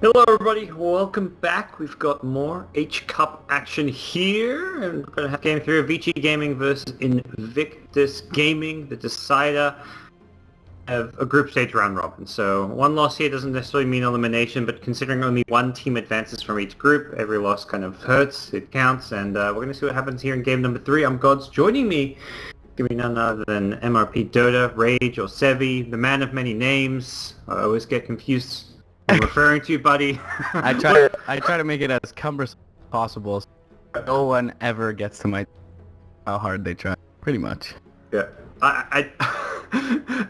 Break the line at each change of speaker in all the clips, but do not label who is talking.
Hello everybody, welcome back. We've got more H-Cup action here, and we're going to have Game 3 of Vici Gaming versus Invictus Gaming, the decider of a group stage round robin. So one loss here doesn't necessarily mean elimination, but considering only one team advances from each group, every loss kind of hurts, it counts, and we're going to see what happens here in game number 3. I'm Gods. Joining me, giving none other than MRP Dota, Rage, or Sevi, the man of many names. I always get confused. I'm referring to you, buddy.
I try to make it as cumbersome as possible, so no one ever gets to my how hard they try. Pretty much.
Yeah.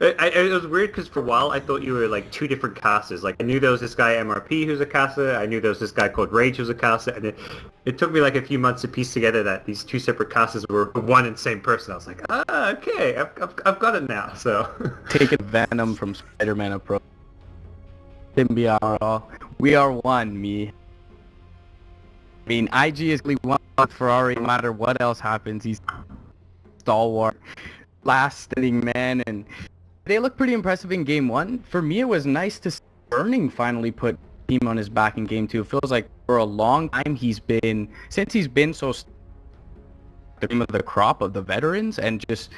It was weird because for a while I thought you were like two different casters. Like I knew there was this guy MRP who's a caster. I knew there was this guy called Rage who's a caster, and it took me like a few months to piece together that these two separate casters were one and same person. I was like, okay, I've got it now. So
taking Venom from Spider-Man approach. Symbiote, we are one, me. I mean, IG is really one with Ferrari, no matter what else happens. He's stalwart, last standing man, and they look pretty impressive in game 1. For me, it was nice to see Burning finally put team on his back in game 2. It feels like for a long time since he's been so the cream of the crop of the veterans, and just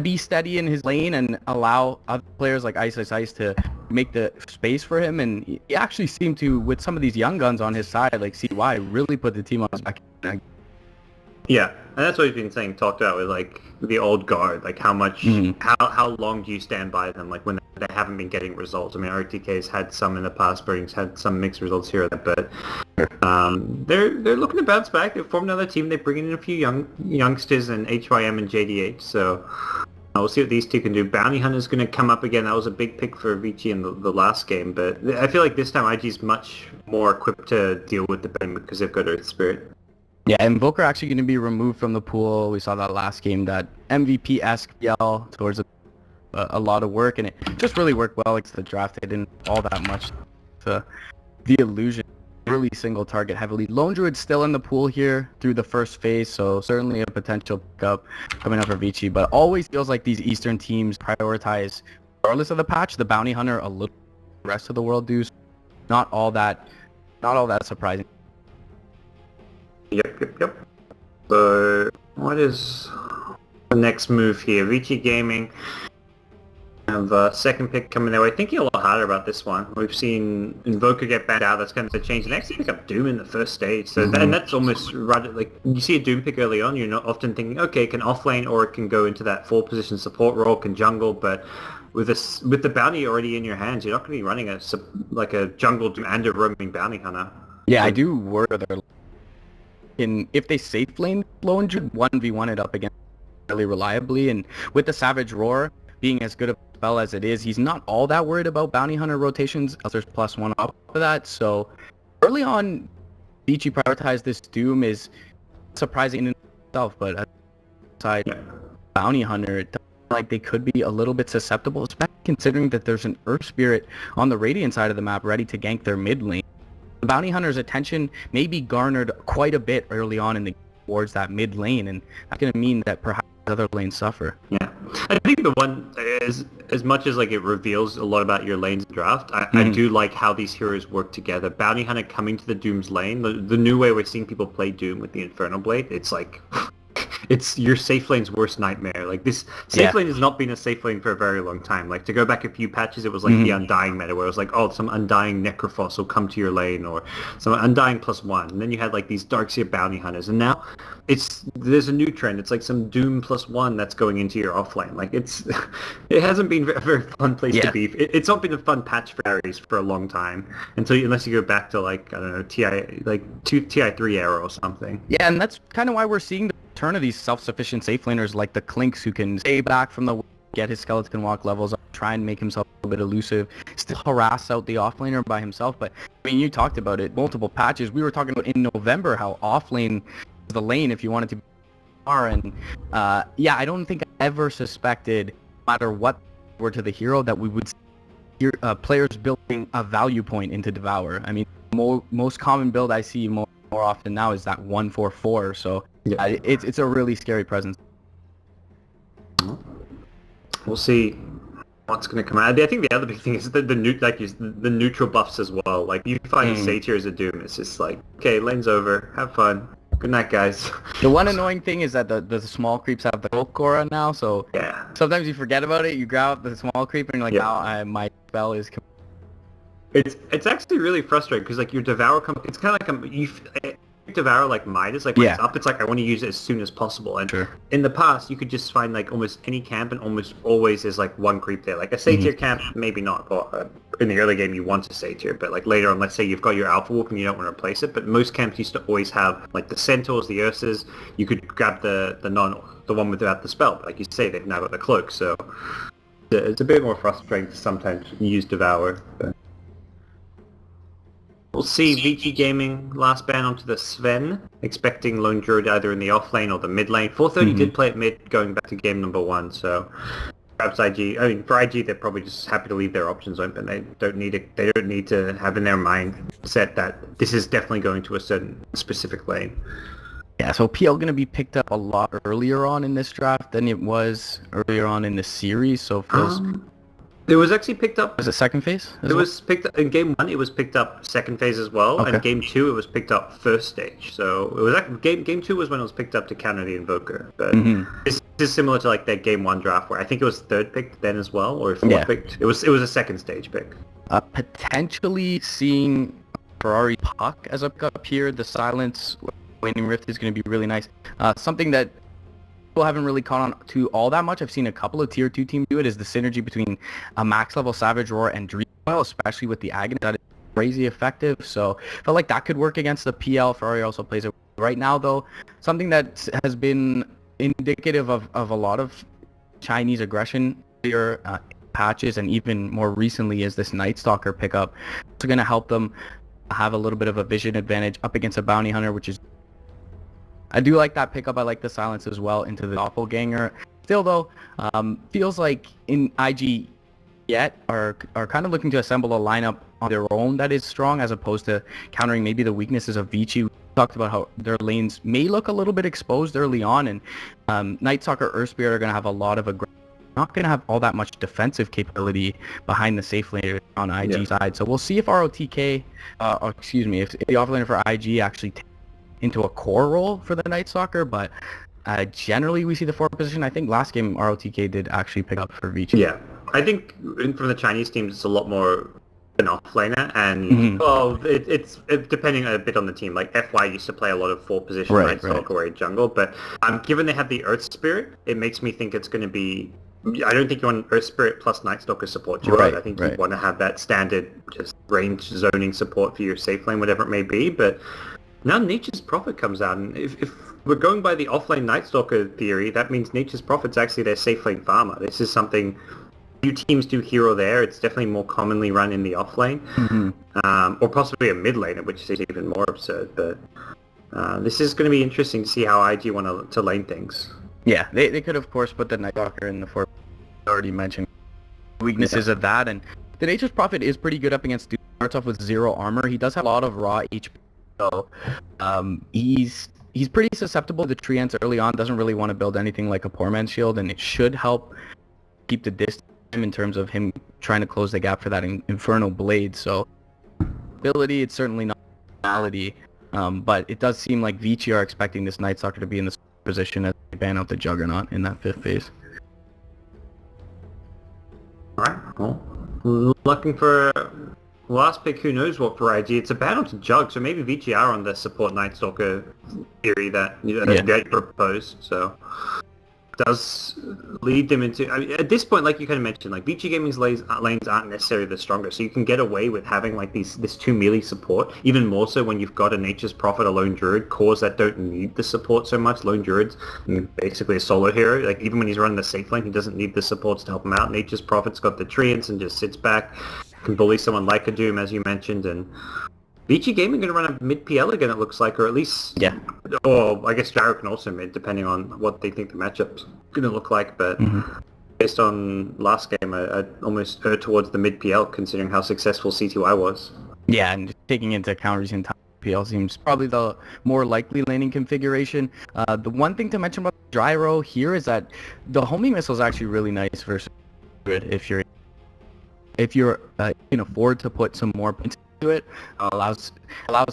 be steady in his lane and allow other players like Ice to make the space for him. And he actually seemed to, with some of these young guns on his side, like CY, really put the team on his back.
yeah, and that's what he's been saying, talked about with like the old guard, like how much, how long do you stand by them, like when they haven't been getting results. I mean, RTK's had some in the past, Burning's had some mixed results here, but they're looking to bounce back. They formed another team. They bring in a few youngsters and HYM and JDH. So we'll see what these two can do. Bounty Hunter's going to come up again. That was a big pick for Vici in the last game, but I feel like this time IG's much more equipped to deal with the Bang because they've got Earth Spirit.
Yeah, Invoker actually going to be removed from the pool. We saw that last game, that MVP-esque yell towards a lot of work, and it just really worked well against the draft. They didn't all that much to the illusion. Really single target heavily. Lone Druid still in the pool here through the first phase, so certainly a potential pickup coming up for Vici, but always feels like these Eastern teams prioritize, regardless of the patch, the Bounty Hunter a little. The rest of the world do. Not all that surprising.
Yep. So what is the next move here? Vici Gaming have a second pick coming their way. Thinking a lot harder about this one. We've seen Invoker get banned out. That's going to change. And actually pick up Doom in the first stage. So and that's almost right. Like you see a Doom pick early on, you're not often thinking, okay, it can offlane or it can go into that 4-position support role, can jungle. But with the bounty already in your hands, you're not going to be running a jungle Doom and a roaming bounty hunter.
Yeah, I do worry they're if they safe lane Lone Druid 1v1 it up again really reliably, and with the Savage Roar being as good a spell as it is, he's not all that worried about bounty hunter rotations. There's +1 up for that. So early on, Vici prioritized this Doom is surprising in itself, but aside bounty hunter, it like they could be a little bit susceptible, especially considering that there's an Earth Spirit on the Radiant side of the map ready to gank their mid lane. The bounty hunter's attention may be garnered quite a bit early on in the towards that mid lane, and that's going to mean that perhaps other lanes suffer.
Yeah, I think the one is, as much as like it reveals a lot about your lane's draft, I do like how these heroes work together. Bounty Hunter coming to the Doom's lane, the new way we're seeing people play Doom with the Infernal Blade, it's like it's your safe lane's worst nightmare. Like this safe lane has not been a safe lane for a very long time. Like to go back a few patches, it was like the Undying meta where it was like, oh, some Undying Necrophos will come to your lane, or some Undying +1. And then you had like these Darkseer bounty hunters. And now there's a new trend. It's like some Doom +1 that's going into your offlane. Like it hasn't been a very fun place to be. It's not been a fun patch for Ares for a long time unless you go back to like, I don't know, TI3 era or something.
Yeah, and that's kind of why we're seeing the return of these self-sufficient safe laners like the Clinks, who can stay back from the get his skeleton walk levels up, try and make himself a little bit elusive, still harass out the offlaner by himself. But I mean, you talked about it, multiple patches. We were talking about in November how offlane was the lane if you wanted to be and I don't think I ever suspected, no matter what were to the hero, that we would see players building a value point into Devour. I mean, most common build I see more often now is that 1-4-4. So it's a really scary presence.
We'll see what's going to come out. I think the other big thing is the neutral buffs as well. Like you find Satyr as a Doom, it's just like, okay, lane's over, have fun. Good night, guys.
The one annoying thing is that the small creeps have the Hulk aura now, so
yeah,
sometimes you forget about it. You grab the small creep and you're like, my spell is.
It's actually really frustrating because like your Devour it's kind of like you Devour like Midas, like when it's up, it's like I want to use it as soon as possible. And in the past, you could just find like almost any camp, and almost always there's like one creep there. Like a Satyr camp, maybe not. Or in the early game, you want a Satyr, but like later on, let's say you've got your Alpha Wolf and you don't want to replace it. But most camps used to always have like the Centaurs, the Ursas. You could grab the one without the spell. But like you say, they've now got the cloak, so it's a bit more frustrating to sometimes use Devour. But we'll see Vici Gaming last ban onto the Sven, expecting Lone Druid either in the off lane or the mid lane. 430 did play at mid going back to game number 1, so perhaps IG, I mean for IG they're probably just happy to leave their options open. They don't need to have in their mind set that this is definitely going to a certain specific lane.
Yeah, so PL going to be picked up a lot earlier on in this draft than it was earlier on in the series, so it feels...
It was actually picked up...
Was it second phase?
It was picked up... In Game 1, it was picked up second phase as well, and Game 2, it was picked up first stage. So, it was Game 2 was when it was picked up to counter the Invoker. But this is similar to, like, their Game 1 draft, where I think it was third picked then as well, or fourth picked. It was a second stage pick.
Potentially seeing Ferrari Puck as a pickup here, the Silence Waning Rift is going to be really nice. Something that people haven't really caught on to all that much. I've seen a couple of tier 2 teams do it, is the synergy between a max level Savage Roar and Dream Coil, especially with the Aghanim. That is crazy effective, so felt like that could work against the PL. Ferrari also plays it right now, though. Something that has been indicative of a lot of Chinese aggression here, patches, and even more recently is this Night Stalker pickup. It's going to help them have a little bit of a vision advantage up against a Bounty Hunter, which is... I do like that pickup. I like the Silence as well into the Doppelganger. Still, though, feels like in IG yet are kind of looking to assemble a lineup on their own that is strong, as opposed to countering maybe the weaknesses of Vici. We talked about how their lanes may look a little bit exposed early on, and Night Stalker, Earth Spirit are going to have a lot of aggression. Not going to have all that much defensive capability behind the safe lane on IG side. So we'll see if ROTK, if the offlaner for IG actually into a core role for the Night Stalker, but generally we see the 4 position. I think last game ROTK did actually pick up for Vici.
Yeah, I think from the Chinese teams it's a lot more an offlaner, and it's depending a bit on the team. Like FY used to play a lot of 4 position Night Stalker or a jungle, but given they have the Earth Spirit, it makes me think it's going to be... I don't think you want Earth Spirit plus Night Stalker support. I think you want to have that standard just range zoning support for your safe lane, whatever it may be, but now Nature's Prophet comes out, and if we're going by the offlane Night Stalker theory, that means Nature's Prophet's actually their safe lane farmer. This is something few teams do here or there. It's definitely more commonly run in the offlane, or possibly a mid laner, which is even more absurd. But this is going to be interesting to see how IG want to lane things.
Yeah, they could of course put the Night Stalker in the 4 already mentioned weaknesses of that, and the Nature's Prophet is pretty good up against Doom. Starts off with 0 armor. He does have a lot of raw HP. So he's pretty susceptible to the tree ants early on, doesn't really want to build anything like a poor man's shield, and it should help keep the distance in terms of him trying to close the gap for that Infernal Blade. So ability, it's certainly not reality, but it does seem like Vici are expecting this Night Stalker to be in this position as they ban out the Juggernaut in that 5th phase.
Alright, well, looking for... last pick, who knows what for IG. It's a battle to Jug, so maybe Vici are on the support Night Stalker theory that they proposed, so does lead them into... I mean, at this point, like you kind of mentioned, like Vici Gaming's lanes aren't necessarily the strongest, so you can get away with having like this 2 melee support, even more so when you've got a Nature's Prophet, a Lone Druid, cores that don't need the support so much. Lone Druid's basically a solo hero. Like even when he's running the safe lane, he doesn't need the supports to help him out. Nature's Prophet's got the treants and just sits back, can bully someone like a Doom, as you mentioned, and Vici Gaming going to run a mid PL again, it looks like, or at least... Yeah. Or I guess Gyro can also mid, depending on what they think the matchup's going to look like, but based on last game, I almost erred towards the mid PL, considering how successful CTY was.
Yeah, and taking into account recent time, PL seems probably the more likely laning configuration. The one thing to mention about Gyro here is that the homing missile is actually really nice versus good if you're if you're can afford to put some more points into it, allows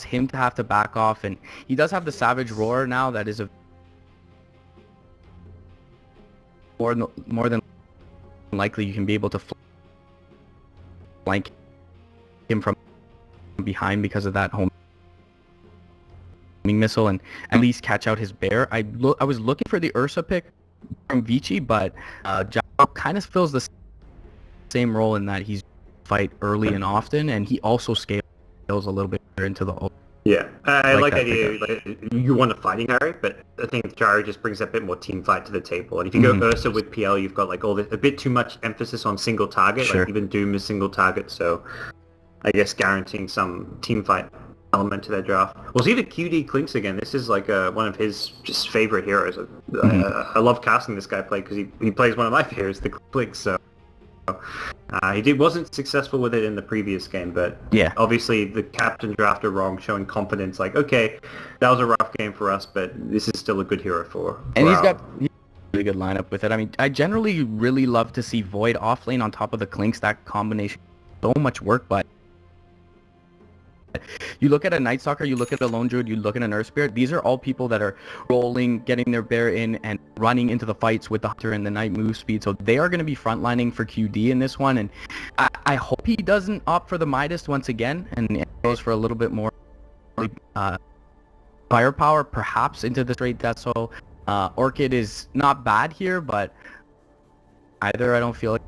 him to have to back off, and he does have the Savage Roar now. That is a more than likely you can be able to flank him from behind because of that homing missile and at least catch out his bear. I was looking for the Ursa pick from Vici, but Jao kind of fills the same role in that he's fight early and often, and he also scales a little bit into the ult.
Yeah, I like the idea. Like, you want a fighting Harry, but I think Gyro just brings a bit more team fight to the table. And if you go Ursa with PL, you've got like a bit too much emphasis on single target.
Sure.
Like even Doom is single target, so I guess guaranteeing some team fight element to their draft. We'll see the QD Clinks again. This is like one of his just favorite heroes. I love casting this guy play because he plays one of my heroes, the Clinks. So he wasn't successful with it in the previous game, but
yeah,
obviously the captain drafted wrong, showing confidence. Like, okay, that was a rough game for us, but this is still a good hero for
and he's got a really good lineup with it. I mean, I generally really love to see Void off lane on top of the Clinks. That combination, so much work, but you look at a Night Stalker, you look at a Lone Druid, you look at an Earth Spirit, these are all people that are rolling, getting their bear in, and running into the fights with the Hunter and the Knight move speed. So they are going to be frontlining for QD in this one, and I hope he doesn't opt for the Midas once again, and goes for a little bit more firepower, perhaps, into the straight death. So Orchid is not bad here, but either I don't feel like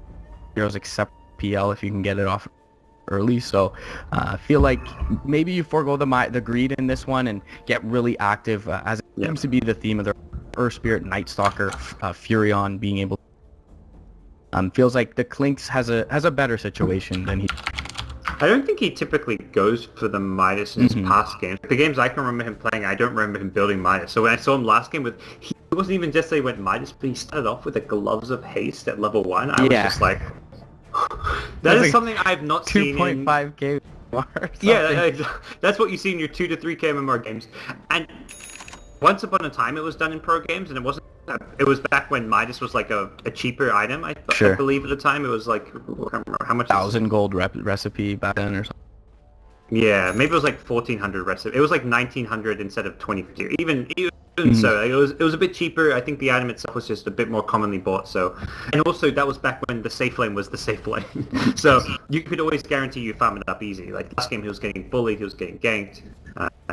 heroes except PL if you can get it off early. So I feel like maybe you forego the greed in this one and get really active, as it seems to be the theme of the Earth Spirit, Night Stalker, Furion being able to, feels like the Clinks has a better situation than he.
I don't think he typically goes for the Midas in his past games. The games I can remember him playing, I don't remember him building Midas. So when I saw him last game he wasn't even just that he went Midas, but he started off with the Gloves of Haste at level 1. I was just like, that is like something I've not seen
2.5k.
Yeah, that's what you see in your 2 to 3k MMR games. And once upon a time it was done in pro games, and it was back when Midas was like a cheaper item, I believe at the time. It was like, I can't remember how much.
1,000 gold recipe back then or something.
Yeah, maybe it was like 1,400 recipe. It was like 1,900 instead of 2050. Even so, it was a bit cheaper. I think the item itself was just a bit more commonly bought. So, and also that was back when the safe lane was the safe lane. So you could always guarantee you farm it up easy. Like last game, he was getting bullied, he was getting ganked.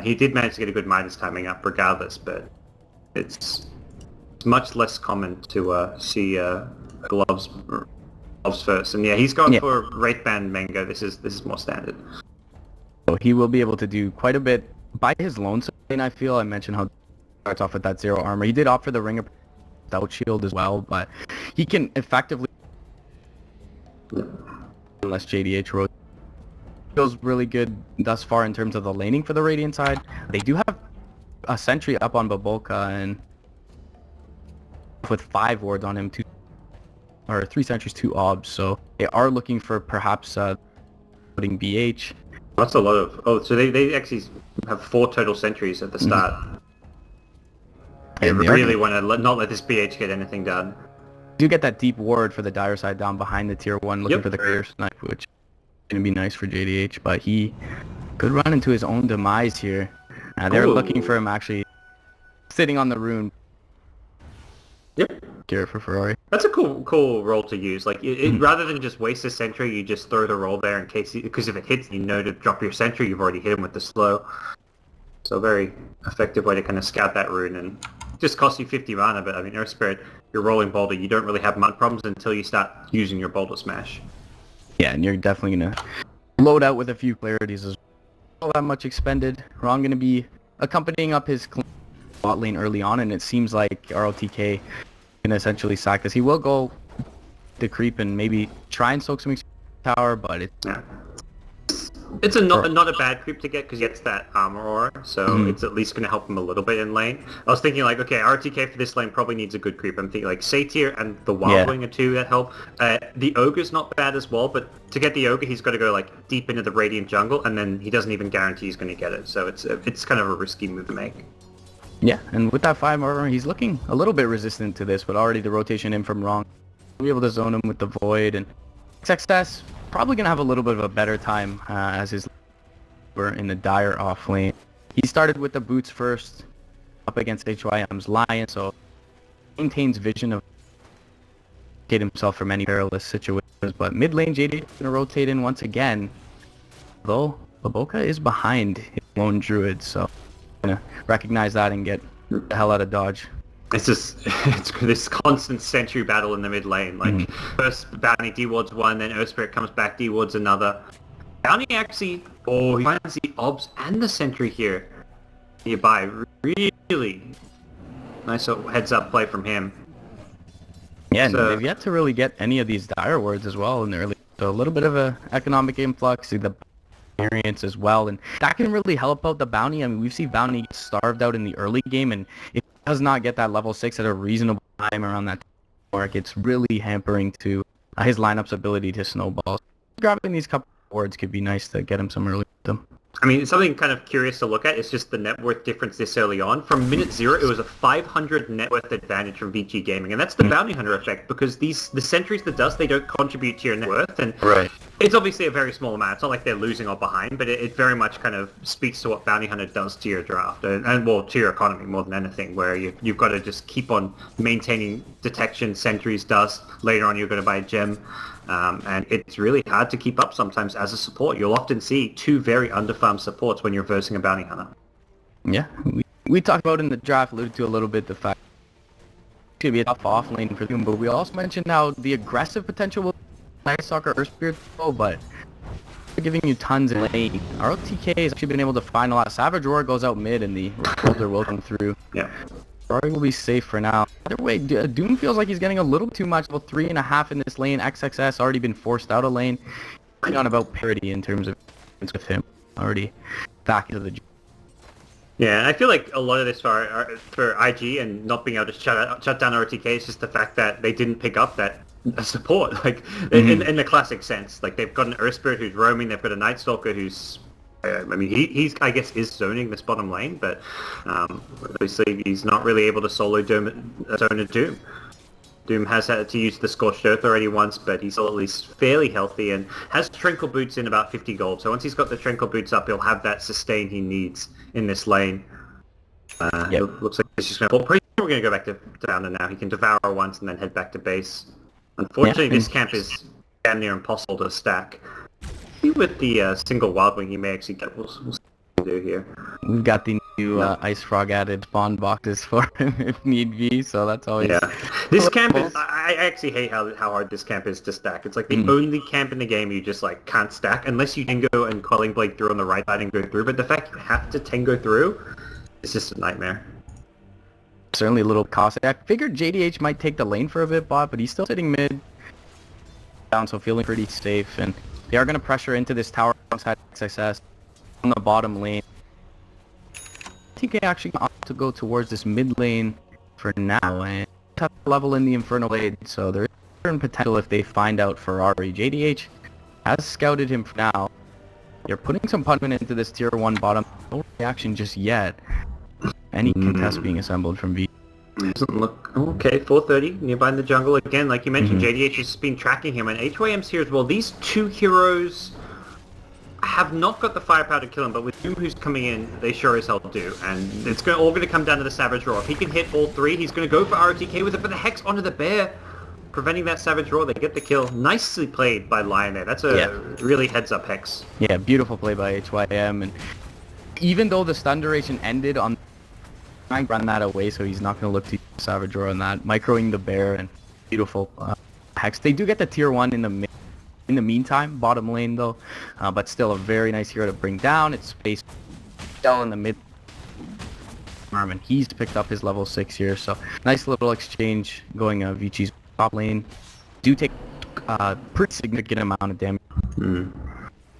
He did manage to get a good Midas timing up regardless, but it's much less common to see gloves first. And yeah, he's gone for Wraith Band Mango. This is more standard.
So he will be able to do quite a bit by his lone lane. I feel I mentioned how he starts off with that 0 armor. He did opt for the Ring of Stout Shield as well, but he can effectively, unless JDH rotates. Feels really good thus far in terms of the laning for the Radiant side. They do have a sentry up on Babolka, and with 5 wards on him, 3 sentries, 2 obs. So they are looking for perhaps putting BH.
That's a lot of... so they actually have 4 total sentries at the start. They really want to not let this BH get anything done.
You do get that deep ward for the Dire side down behind the tier 1, looking for the clear snipe, which is going to be nice for JDH, but he could run into his own demise here. They're looking for him actually sitting on the rune. Here for Ferrari.
That's a cool role to use. Like, rather than just waste a sentry, you just throw the roll there in case, because if it hits, you know to drop your sentry. You've already hit him with the slow. So very effective way to kind of scout that rune, and just costs you 50 mana. But I mean, Earth Spirit, you're rolling Boulder. You don't really have much problems until you start using your Boulder Smash.
Yeah, and you're definitely gonna load out with a few clarities as well. Not that much expended. Ron gonna be accompanying up his bot lane early on, and it seems like RLTK can essentially sack this. He will go the creep and maybe try and soak some tower, but
it's not a bad creep to get because he gets that armor aura, so it's at least going to help him a little bit in lane. I was thinking like, okay, RTK for this lane probably needs a good creep. I'm thinking like Satyr and the Wildwing are 2 that help. The Ogre's not bad as well, but to get the Ogre, he's got to go like deep into the Radiant jungle, and then he doesn't even guarantee he's going to get it. So it's kind of a risky move to make.
Yeah, and with that 5 armor, he's looking a little bit resistant to this, but already the rotation in from Wrong. We'll be able to zone him with the Void, and XXS probably going to have a little bit of a better time as his were in the dire off lane. He started with the boots first up against HYM's Lion, so maintains vision of get himself from any perilous situations. But mid lane, JD is going to rotate in once again, though Baboka is behind his lone druid, so going to recognize that and get the hell out of dodge.
It's just it's this constant sentry battle in the mid lane. Like first Bounty D wards one, then Earth Spirit comes back D wards another. Bounty actually, he finds the obs and the sentry here nearby. Really nice heads up play from him.
Yeah, so, and they've yet to really get any of these dire words as well in the early. So a little bit of a economic influx, the experience as well, and that can really help out the Bounty. I mean, we've seen Bounty get starved out in the early game, and if he does not get that level 6 at a reasonable time around that mark, it's really hampering to his lineup's ability to snowball. Grabbing these couple words could be nice to get him some early wisdom.
I mean, something kind of curious to look at is just the net worth difference this early on. From minute 0, it was a 500 net worth advantage from Vici Gaming, and that's the Bounty Hunter effect, because the sentries that does, they don't contribute to your net worth, and it's obviously a very small amount. It's not like they're losing or behind, but it very much kind of speaks to what Bounty Hunter does to your draft, and well, to your economy more than anything, where you've got to just keep on maintaining detection, sentries, dust. Later on, you're going to buy a gem. And it's really hard to keep up sometimes as a support. You'll often see 2 very underfarmed supports when you're versing a Bounty Hunter. Yeah,
we talked about in the draft, alluded to a little bit the fact it's going to be a tough off lane for them, but we also mentioned how the aggressive potential will Night Stalker Earth Spirit go, but they're giving you tons in lane. ROTK has actually been able to find a lot. Savage Roar goes out mid and the Roller will come through.
Yeah.
Rory will be safe for now. Either way, Doom feels like he's getting a little too much. Level 3.5 in this lane. XXS already been forced out of lane. On about parity in terms of with him. Already back into the...
Yeah, I feel like a lot of this for IG and not being able to shut down RTK is just the fact that they didn't pick up that support. Like, in the classic sense. Like, they've got an Earth Spirit who's roaming. They've got a Night Stalker who's... I mean, he's I guess is zoning this bottom lane, but obviously he's not really able to solo zone a Doom. Doom has had to use the Scorched Earth already once, but he's still at least fairly healthy and has Tranquil Boots in about 50 gold. So once he's got the Tranquil Boots up, he'll have that sustain he needs in this lane. It looks like he's just going to... We're going to go back to Founder now. He can devour once and then head back to base. Unfortunately, this camp is damn near impossible to stack. With the single Wild Wing, he may actually get. We'll see what we can do here.
We've got the new Ice Frog added spawn boxes for him if need be, so that's always...
Yeah. This camp is... I actually hate how hard this camp is to stack. It's like the only camp in the game you just like can't stack unless you Tango and Quelling Blade through on the right side and go through, but the fact you have to Tango through is just a nightmare.
Certainly a little costly. I figured JDH might take the lane for a bit, but he's still sitting mid down, so feeling pretty safe, and they are going to pressure into this tower alongside XSS on the bottom lane. TK actually opt to go towards this mid lane for now, and tough level in the Infernal Blade, so there is certain potential if they find out Ferrari. JDH has scouted him for now. They're putting some punishment into this tier 1 bottom. No reaction just yet. Any contest being assembled from V.
Doesn't look... Okay, 430, nearby in the jungle. Again, like you mentioned, JDH has been tracking him, and HYM's here as well. These 2 heroes have not got the firepower to kill him, but with Doom who's coming in, they sure as hell do. And it's all going to come down to the Savage Roar. If he can hit all 3, he's going to go for ROTK with it, but the Hex onto the Bear, preventing that Savage Roar. They get the kill. Nicely played by Lion there. That's a really heads-up Hex.
Yeah, beautiful play by HYM, and even though the stun duration ended on... I run that away, so he's not going to look to Savage Roar on that. Microing the Bear and beautiful Hex. They do get the tier 1 in the meantime, bottom lane though, but still a very nice hero to bring down. It's space down in the mid arm, and he's picked up his level 6 here, so nice little exchange going Vici's top lane. Do take pretty significant amount of damage.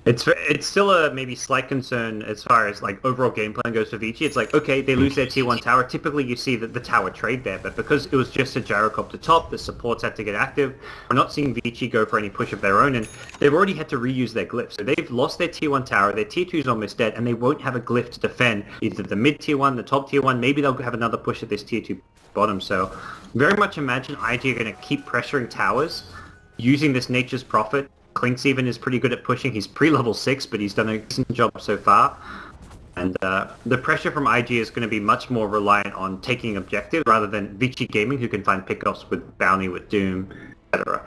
It's still a maybe slight concern as far as like overall game plan goes for Vici. It's like, okay, they lose their tier 1 tower. Typically you see that the tower trade there, but because it was just a gyrocopter top, the supports had to get active. We're not seeing Vici go for any push of their own, and they've already had to reuse their glyphs. So they've lost their tier 1 tower, their tier 2 is almost dead, and they won't have a glyph to defend either the mid tier 1, the top tier 1. Maybe they'll have another push at this tier 2 bottom. So very much imagine IG are going to keep pressuring towers, using this Nature's Prophet Clinks even is pretty good at pushing. He's pre-level 6, but he's done a decent job so far. And the pressure from IG is going to be much more reliant on taking objectives rather than Vici Gaming, who can find pickoffs with Bounty, with Doom, etc.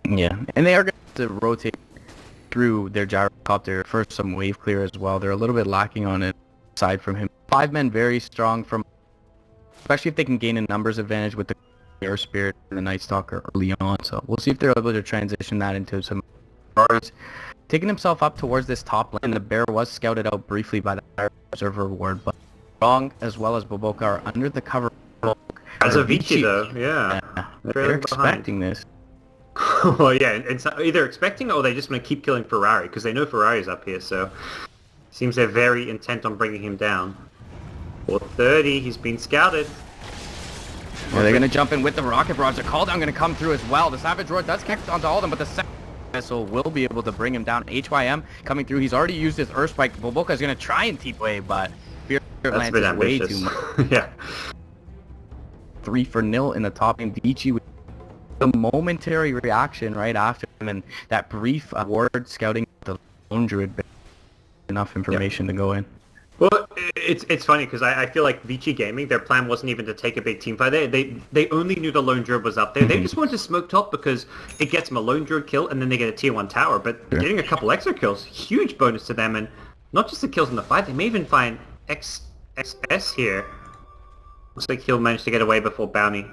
Yeah, and they are going to rotate through their gyrocopter for some wave clear as well. They're a little bit lacking on it aside from him. 5 men very strong, from especially if they can gain a numbers advantage with the Air Spirit and the Night Stalker early on. So we'll see if they're able to transition that into some bars. Taking himself up towards this top lane, the bear was scouted out briefly by the observer ward, but Wrong as well as Boboka are under the cover.
As a Vici though, yeah.
They're expecting this.
Well, yeah, it's either expecting it or they just want to keep killing Ferrari, because they know Ferrari's up here, so seems they're very intent on bringing him down. 430, he's been scouted.
Well, they're going to jump in with the rocket barrage. The call down going to come through as well. The Savage Roar does connect onto all of them, but the second missile will be able to bring him down. HYM coming through. He's already used his Earth Spike. Boboka is going to try and TP, but Fear lands is way too much.
Yeah.
3-0 in the top lane. Vici with the momentary reaction right after him, and that brief ward scouting the lone druid. Enough information to go in.
Well, it's funny because I feel like Vici Gaming, their plan wasn't even to take a big team fight. They only knew the lone druid was up there. They just wanted to smoke top because it gets them a lone druid kill and then they get a tier 1 tower. But getting a couple extra kills, huge bonus to them, and not just the kills in the fight. They may even find XS here. Looks like he'll manage to get away before Bounty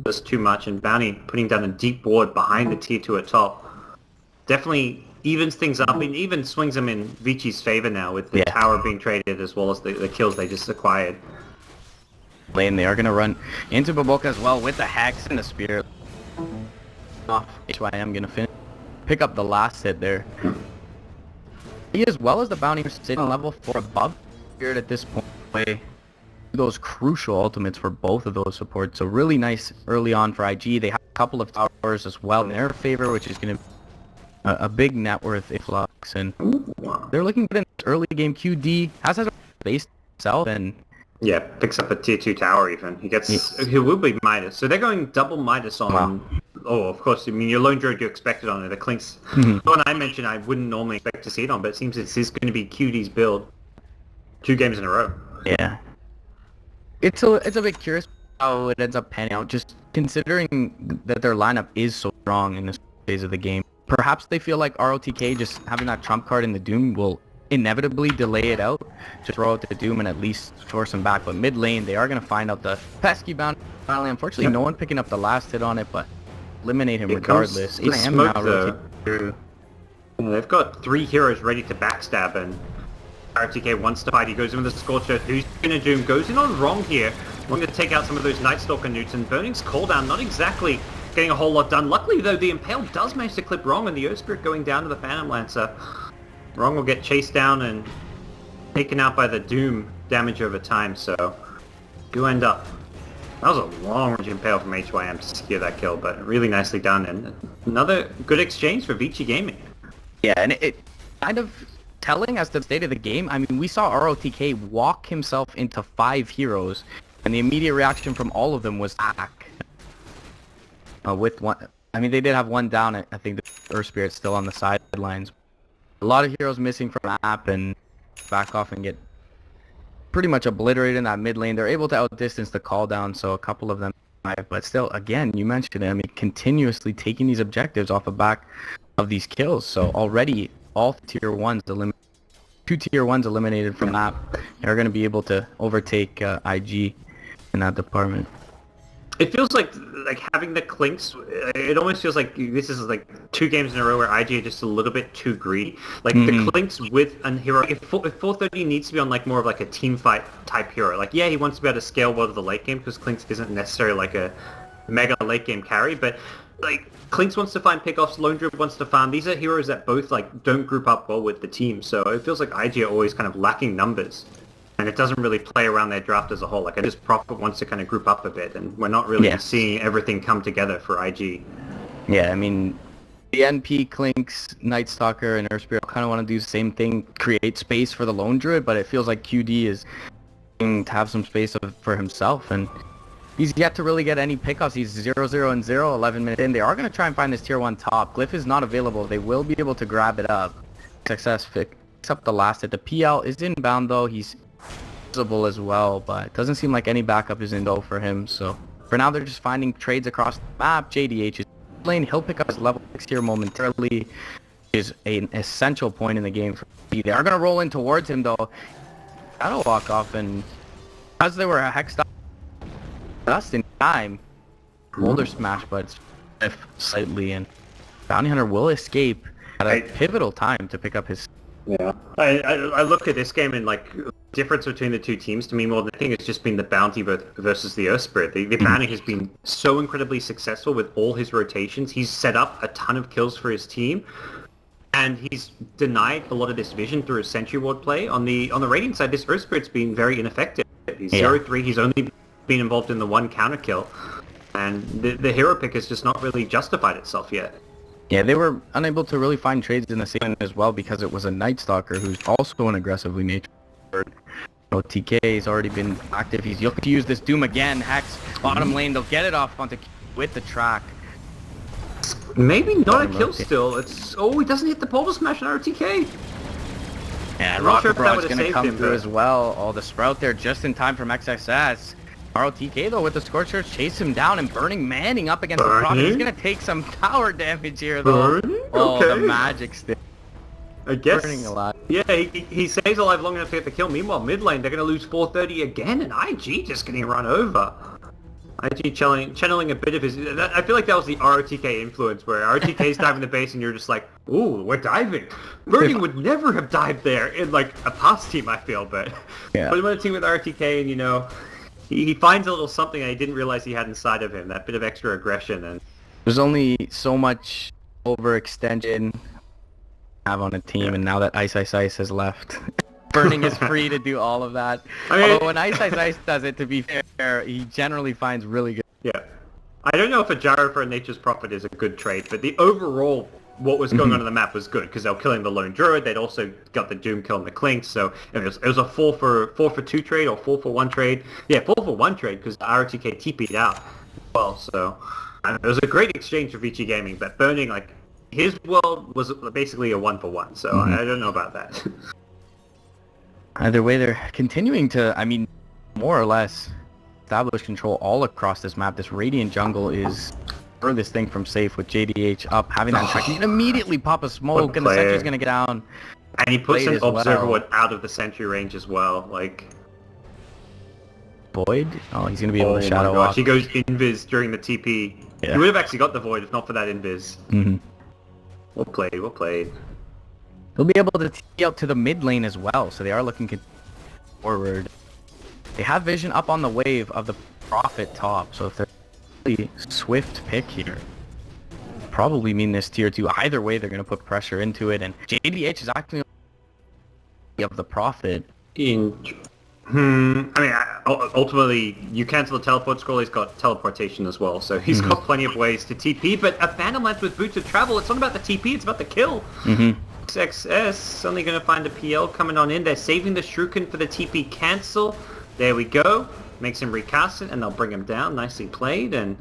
does too much, and Bounty putting down a deep ward behind the tier 2 at top definitely evens things up, and even swings them in Vici's favor now with the tower being traded as well as the kills they just acquired.
Lane, they are going to run into Boboka as well with the Hex and the Spear. HYM going to pick up the last hit there. He, as well as the Bounty, are sitting on level 4 above Spirit at this point. Those crucial ultimates for both of those supports. So really nice early on for IG. They have a couple of towers as well in their favor, which is going to a big net worth influx, and they're looking good in early game. QD has a base himself, and
yeah, picks up a tier 2 tower even. He will be Midas. So they're going double Midas on. Wow. Oh, of course. I mean, your lone druid you expected on it. The Clinks. The one I mentioned I wouldn't normally expect to see it on, but it seems this is going to be QD's build 2 games in a row.
Yeah. It's a bit curious how it ends up panning out, just considering that their lineup is so strong in this phase of the game. Perhaps they feel like ROTK just having that trump card in the Doom will inevitably delay it out to throw out the Doom and at least force them back. But mid lane, they are going to find out the pesky bounty. Unfortunately, no one picking up the last hit on it, but eliminate him regardless.
They've got 3 heroes ready to backstab, and ROTK wants to fight. He goes in with the Scorcher. Who's going to Doom? Goes in on Wrong here. We're going to take out some of those Night Stalker newts, and Burning's cooldown not exactly getting a whole lot done. Luckily though, the Impale does manage to clip Wrong, and the Earth Spirit going down to the Phantom Lancer. Wrong will get chased down and taken out by the Doom damage over time, so do end up. That was a long range Impale from HYM to secure that kill, but really nicely done, and another good exchange for Vici Gaming.
Yeah, and it kind of telling as to the state of the game. I mean, we saw ROTK walk himself into 5 heroes, and the immediate reaction from all of them was hack. With one, I mean, they did have one down. I think the Earth Spirit's still on the sidelines. A lot of heroes missing from the map and back off and get pretty much obliterated in that mid lane. They're able to outdistance the call down, so a couple of them survive. But still, again, you mentioned it. I mean, continuously taking these objectives off the back of these kills. So already, all tier 1s eliminated. 2 tier 1s eliminated from that. They're going to be able to overtake IG in that department.
It feels like having the Clinks, it almost feels like this is like 2 games in a row where IG are just a little bit too greedy. Like the Clinks with a hero, if 430 needs to be on like more of like a team fight type hero. Like, yeah, he wants to be able to scale well to the late game because Clinks isn't necessarily like a mega late game carry, but like Clinks wants to find pickoffs, Lone Druid wants to farm. These are heroes that both like don't group up well with the team, so it feels like IG are always kind of lacking numbers. And it doesn't really play around their draft as a whole. Like, I just Prophet wants to kind of group up a bit, and we're not really seeing everything come together for IG.
Yeah, I mean, the NP, Clinks, Night Stalker, and Earth Spirit kind of want to do the same thing, create space for the Lone Druid, but it feels like QD is going to have some space for himself, and He's yet to really get any pickups. He's 0-0 and 0, 11 minutes in. They are going to try and find this tier 1 top. Glyph is not available. They will be able to grab it up. Success picks up the last hit. The PL is inbound though. He's visible as well, but it doesn't seem like any backup is in go for him. So for now, they're just finding trades across the map. JDH is lane. He'll pick up his level 6 here momentarily. Is an essential point in the game for me. They are going to roll in towards him though. That'll walk off, and as they were a hex stop just in time, Boulder smash, but it's slightly, and Bounty Hunter will escape at a pivotal time to pick up his.
Yeah, I look at this game and like difference between the two teams to me more than anything has just been the Bounty versus the Earth Spirit. The Bounty has been so incredibly successful with all his rotations. He's set up a ton of kills for his team. And he's denied a lot of this vision through his Sentry Ward play. On the Radiant side, this Earth Spirit's been very ineffective. He's 0-3, he's only been involved in the one counter kill. And the hero pick has just not really justified itself yet.
Yeah, they were unable to really find trades in the same as well because it was a Night Stalker who's also an aggressively natured. TK has already been active. He's looking to use this Doom again. Hex, bottom lane, they'll get it off onto with the track.
Maybe not a kill still. It's he doesn't hit the Boulder Smash on RTK.
Yeah, Rocket Barrage's gonna come through as well. Oh, the Sprout there just in time from XXS. ROTK though with the Scorchers chase him down, and Burning manning up against the Prophet. He's gonna take some tower damage here though. Oh, the magic stick.
I guess.
Burning alive.
Yeah, he stays alive long enough to get the kill. Meanwhile, mid lane they're gonna lose 430 again, and IG just getting run over. IG channeling a bit of his... I feel like that was the ROTK influence, where ROTK's diving the base and you're just like, ooh, we're diving. Burning would never have dived there in like a past team, I feel, but...
Yeah.
But I'm on a team with ROTK and, you know, he finds a little something I didn't realize he had inside of him, that bit of extra aggression. And
there's only so much overextension have on a team, and now that Ice has left... Burning is free to do all of that. I mean, although when Ice does it, to be fair, he generally finds really good.
Yeah. I don't know if a Gyro for a Nature's Prophet is a good trade, but the overall, what was going on the map was good, because they were killing the Lone Druid, they'd also got the Doom kill and the Clink, so it was a 4 for 2 trade, or 4 for 1 trade. Yeah, 4 for 1 trade, because RTK TP'd out as well, so it was a great exchange for Vici Gaming, but Burning, like, his world was basically a 1 for 1, so I don't know about that.
Either way, they're continuing to, I mean, more or less establish control all across this map. This Radiant jungle is furthest thing from safe with JDH up, having that track. He can immediately pop a smoke, and the Sentry's going to get down.
And he puts an Observer Ward out of the Sentry range as well, like...
Void? Oh, he's going to be able to shadow off.
He goes invis during the TP. Yeah. He would have actually got the Void if not for that invis. Well played.
He'll be able to tee out to the mid lane as well, so they are looking forward. They have vision up on the wave of the Prophet top, so if they're really swift pick here, probably mean this tier 2. Either way, they're going to put pressure into it, and JDH is actually of the Prophet.
I mean, ultimately, you cancel the teleport scroll, he's got teleportation as well, so he's got plenty of ways to TP, but a Phantom Lance with Boots of Travel, it's not about the TP, it's about the kill. XXS only going to find a PL coming on in. They're saving the Shuriken for the TP cancel. There we go. Makes him recast it, and they'll bring him down. Nicely played, and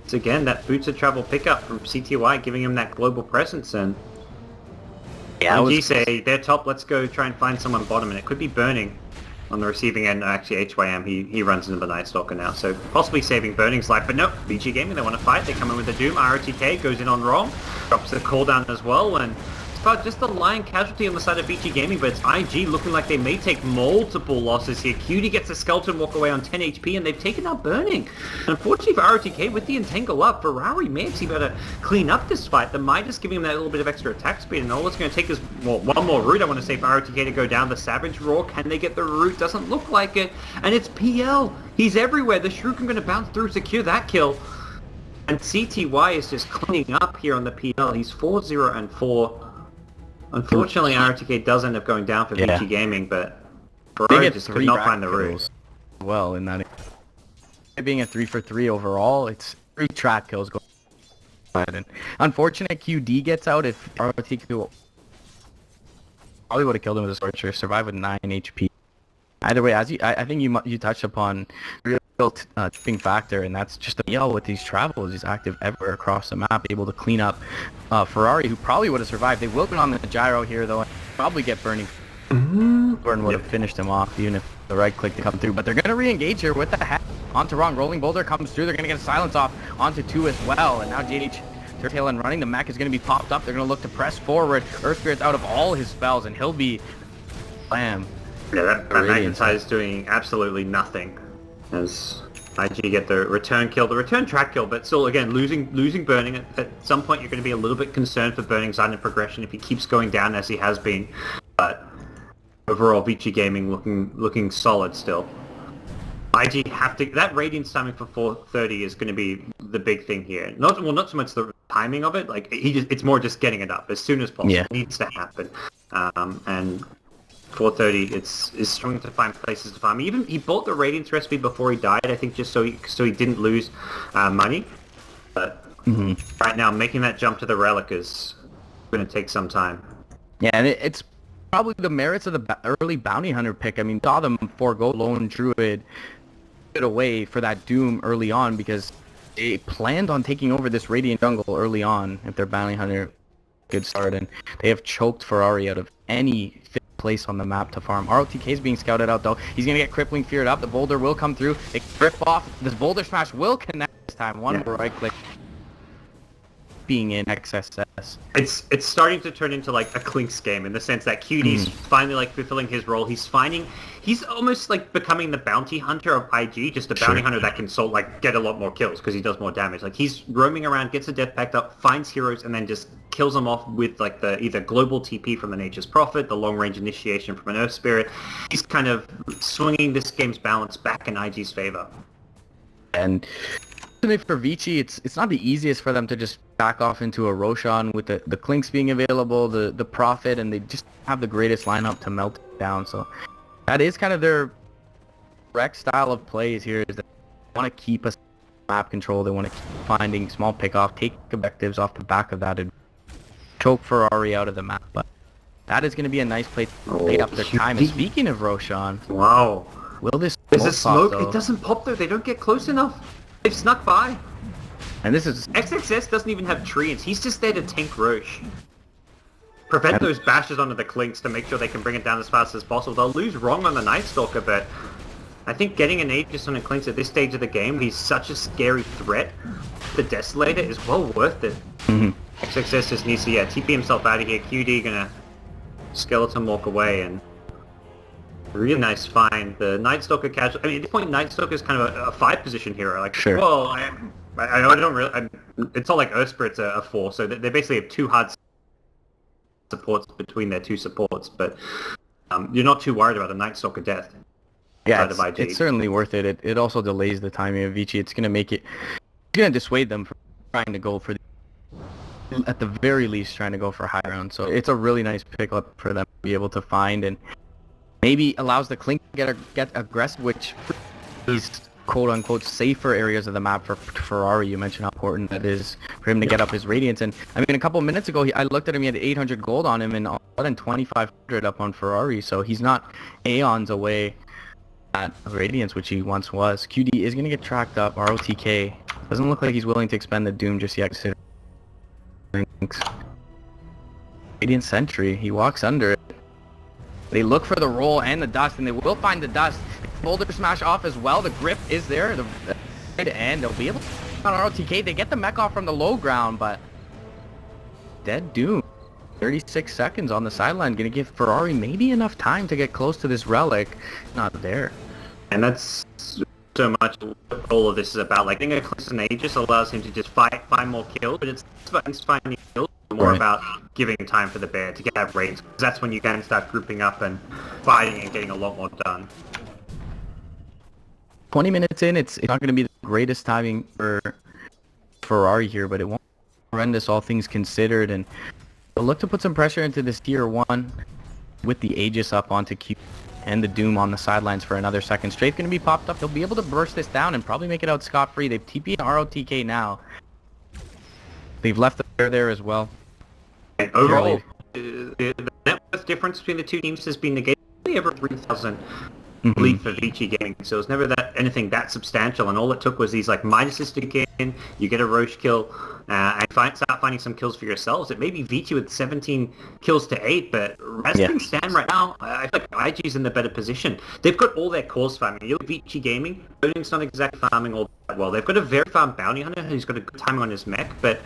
it's again that Boots of Travel pickup from CTY, giving him that global presence. And IG say they're top. Let's go try and find someone bottom, and it could be Burning on the receiving end. Actually, HYM he runs into the Night Stalker now, so possibly saving Burning's life. But no, Vici Gaming, they want to fight. They come in with the Doom. ROTK goes in on wrong, drops the cooldown as well, and just a line casualty on the side of Vici Gaming, but it's IG looking like they may take multiple losses here. Cutie gets a skeleton walk away on 10 HP, and they've taken out Burning. Unfortunately for ROTK, with the Entangle up, Ferrari may actually be able to clean up this fight. The Midas giving him that little bit of extra attack speed, and all it's going to take is one more route, I want to say, for ROTK to go down the Savage Roar. Can they get the route? Doesn't look like it. And it's PL. He's everywhere. The Shuriken going to bounce through, secure that kill. And CTY is just cleaning up here on the PL. He's 4-0 and 4. Unfortunately, RTK does end up going down for Vici Gaming, but Ferrari just could not find the route.
Well, in that, being a 3 for 3 overall, it's 3 track kills going. And unfortunate QD gets out. If RTK probably would have killed him with a Scorcher, survive with 9 HP. Either way, as I think you touched upon, really built tipping factor, and that's just a yell with these travels. He's active everywhere across the map, able to clean up Ferrari, who probably would have survived. They will be on the gyro here, though, and probably get burning. Burn would have finished him off, even if the right click to come through. But they're going to re-engage here with the hack onto Ron. Rolling Boulder comes through. They're going to get a silence off onto 2 as well. And now JH, their tail end running. The mech is going to be popped up. They're going to look to press forward. Earth Spirit's out of all his spells, and he'll be slam.
Yeah, that Magnetize is doing absolutely nothing as IG get the return kill, the return track kill, but still, again, losing Burning. At some point, you're going to be a little bit concerned for Burning's side in progression if he keeps going down as he has been. But overall, Vici Gaming looking solid still. IG have to... That Radiance timing for 4:30 is going to be the big thing here. Not so much the timing of it, like, it's more just getting it up as soon as possible.
Yeah.
It needs to happen. And 4:30, it's struggling to find places to farm. Even he bought the Radiance recipe before he died, I think, just so he didn't lose money. But right now, making that jump to the Relic is going to take some time.
Yeah, and it's probably the merits of the early Bounty Hunter pick. I mean, saw them forego Lone Druid it away for that Doom early on because they planned on taking over this Radiant jungle early on if their Bounty Hunter good start, and they have choked Ferrari out of any place on the map to farm. ROTK is being scouted out though. He's gonna get Crippling Feared up. The boulder will come through. They rip off. This boulder smash will connect this time. One right click being in XSS.
It's starting to turn into like a Clinks game in the sense that QD's finally like fulfilling his role. He's almost like becoming the bounty hunter of IG, just a bounty hunter that can get a lot more kills because he does more damage. Like he's roaming around, gets a death pact up, finds heroes, and then just kills them off with like the either global TP from the Nature's Prophet, the long range initiation from an Earth Spirit. He's kind of swinging this game's balance back in IG's favor.
And for Vici, it's not the easiest for them to just back off into a Roshan with the Clinks being available, the Prophet, and they just have the greatest lineup to melt it down. So that is kind of their correct style of plays here, is that they want to keep us map control. They want to keep finding small pickoff, take objectives off the back of that, and choke Ferrari out of the map. But that is going to be a nice play to play up their time. And speaking of Roshan,
wow,
will this
there's a smoke?
Pop,
it doesn't pop though. They don't get close enough. They've snuck by.
And this is...
XXS doesn't even have treants. He's just there to tank Roche. Prevent those bashes onto the Clinks to make sure they can bring it down as fast as possible. They'll lose wrong on the Night Stalker, but I think getting an Aegis on a Clinks at this stage of the game, he's such a scary threat. The Desolator is well worth it. XXS just needs to TP himself out of here. QD gonna skeleton walk away, and really nice find. The Night Stalker casual. I mean, at this point, Night Stalker is kind of a 5 position hero. Like, well, I don't really. It's not like Earth Spirit's a 4, so they basically have 2 hard supports between their 2 supports. But you're not too worried about a Night Stalker death.
Yeah, it's certainly worth it. It also delays the timing of Vici. It's gonna make it. It's gonna dissuade them from trying to go for at the very least trying to go for high ground. So it's a really nice pickup for them to be able to find, and maybe allows the Clink to get aggressive, which is quote-unquote safer areas of the map for Ferrari. You mentioned how important that is for him to get up his Radiance. And I mean, a couple of minutes ago, I looked at him, he had 800 gold on him and more than 2,500 up on Ferrari. So he's not aeons away at Radiance, which he once was. QD is going to get tracked up. ROTK doesn't look like he's willing to expend the Doom just yet. Radiant Sentry, he walks under it. They look for the roll and the dust, and they will find the dust. Boulder smash off as well. The grip is there, and they'll be able to on ROTK. They get the mech off from the low ground, but dead Doom. 36 seconds on the sideline, gonna give Ferrari maybe enough time to get close to this relic. Not there.
And that's so much what all of this is about. Like, I think a close and Aegis allows him to just find more kills, but it's about finding kills. More about giving time for the bear to get that range, because that's when you can start grouping up and fighting and getting a lot more done.
20 minutes in, it's not going to be the greatest timing for Ferrari here, but it won't be horrendous, all things considered, and they'll look to put some pressure into this tier 1 with the Aegis up onto Q and the Doom on the sidelines for another second. Strafe going to be popped up. They'll be able to burst this down and probably make it out scot-free. They've TP'd ROTK now. They've left the bear there as well.
And overall, the net worth difference between the two teams has been negated over 3,000. lead for Vici Gaming, so it was never anything that substantial, and all it took was these like Midases to kick in, you get a Roche kill, and start finding some kills for yourselves. It may be Vici with 17 kills to 8, but as things stand right now, I feel like IG's in the better position. They've got all their cores farming. You look at Vici Gaming, Burning's not exactly farming all that well. They've got a very farm bounty hunter who's got a good timing on his mech, but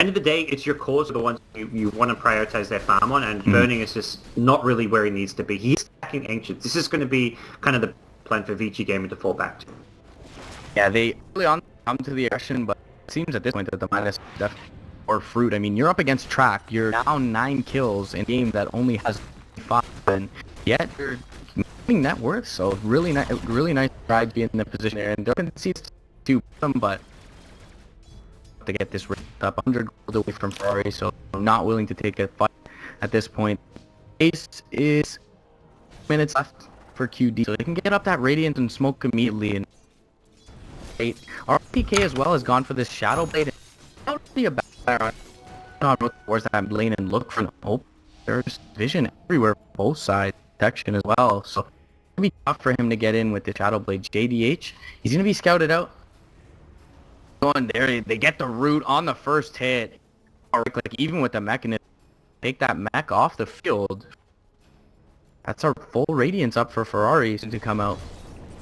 end of the day, it's your cores are the ones you want to prioritize their farm on, and Burning is just not really where he needs to be. He's stacking Ancients. This is going to be kind of the plan for Vici Gaming to fall back to.
Yeah, they early on come to the action, but it seems at this point that the minus definitely or fruit. I mean, you're up against Track. You're now 9 kills in a game that only has 5, and yet you're making net worth. So really nice try to be in the position there, and Durban sees to them, but to get this ranked up 100 gold away from Ferrari, so I'm not willing to take a fight at this point. Ace is minutes left for QD, so they can get up that Radiant and smoke immediately. And RPK as well has gone for this Shadow Blade. That would be a bad towards that lane and look for the hope. There's vision everywhere, both sides, protection as well, so it's gonna be tough for him to get in with the Shadow Blade. JDH, he's gonna be scouted out. Going there, they get the root on the first hit. Like even with the mechanism, take that mech off the field. That's our full Radiance up for Ferrari to come out.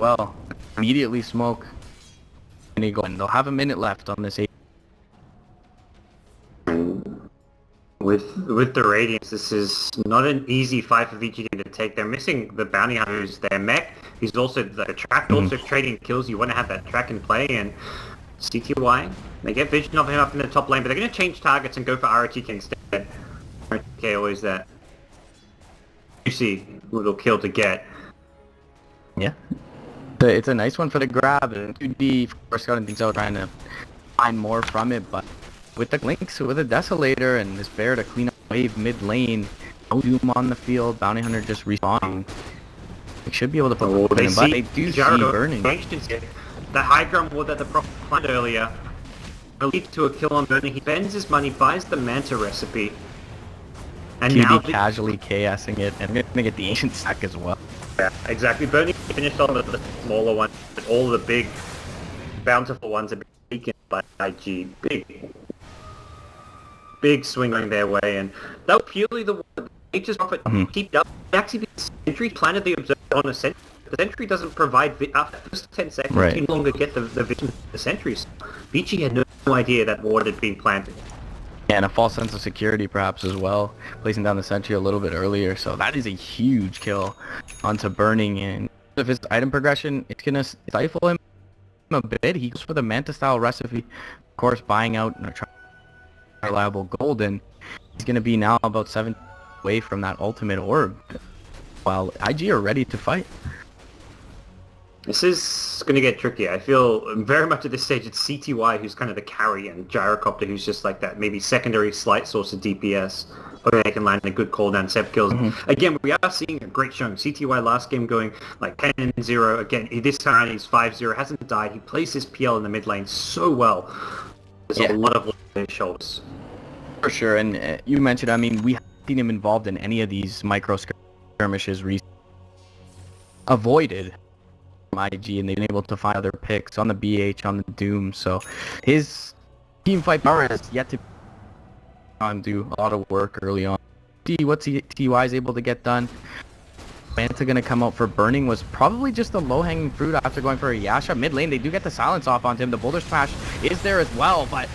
Well, immediately smoke. And they'll have a minute left on this.
With the Radiance, this is not an easy fight for Vici to take. They're missing the bounty hunter who's their mech. He's also the Track, also trading kills. You want to have that Track in play, and CTY, they get vision of him up in the top lane, but they're going to change targets and go for RTK instead. RTK always that juicy little kill to get.
Yeah. It's a nice one for the grab, and 2D, of course, scouting things out, trying to find more from it, but with the links, with a Desolator and this bear to clean up wave mid lane, no Doom on the field, bounty hunter just respawning. They should be able to put in, but they do see Burning.
The high ground ward that the Proc planned earlier will lead to a kill on Burning. He spends his money, buys the Manta recipe, and
QD
now
casually KSing it, and gonna get the Ancient stack as well.
Yeah, exactly. Burning finished on the smaller ones, but all the big, bountiful ones have been taken by IG. Big swing going their way, and that was purely the one they just profit keep up. Actually, the Sentry planted the Observer on a Sentry. The Sentry doesn't provide after the first 10 seconds.
Right.
You no longer get the vision of the Sentries. Vici had no idea that ward had been planted.
Yeah, and a false sense of security perhaps as well, placing down the Sentry a little bit earlier. So that is a huge kill onto Burning, and if his item progression, it's gonna stifle him a bit. He goes for the Manta style recipe, of course, buying out reliable gold, and he's gonna be now about 7 away from that ultimate orb, while IG are ready to fight.
This is going to get tricky. I feel very much at this stage it's CTY who's kind of the carry, and Gyrocopter who's just like that maybe secondary slight source of DPS. Okay, they can land a good cooldown, 7 kills. Again, we are seeing a great showing. CTY last game going like 10-0. Again, this time he's 5-0, hasn't died. He plays his PL in the mid lane so well. There's a lot of weight on his shoulders.
For sure, and you mentioned, I mean, we haven't seen him involved in any of these micro skirmishes recently. Avoided IG, and they've been able to find other picks on the BH, on the Doom, so his team fight power has yet to do a lot of work early on. See what TY is able to get done. Manta gonna come out for Burning was probably just the low-hanging fruit after going for a Yasha. Mid lane, they do get the silence off onto him. The Boulder Smash is there as well, but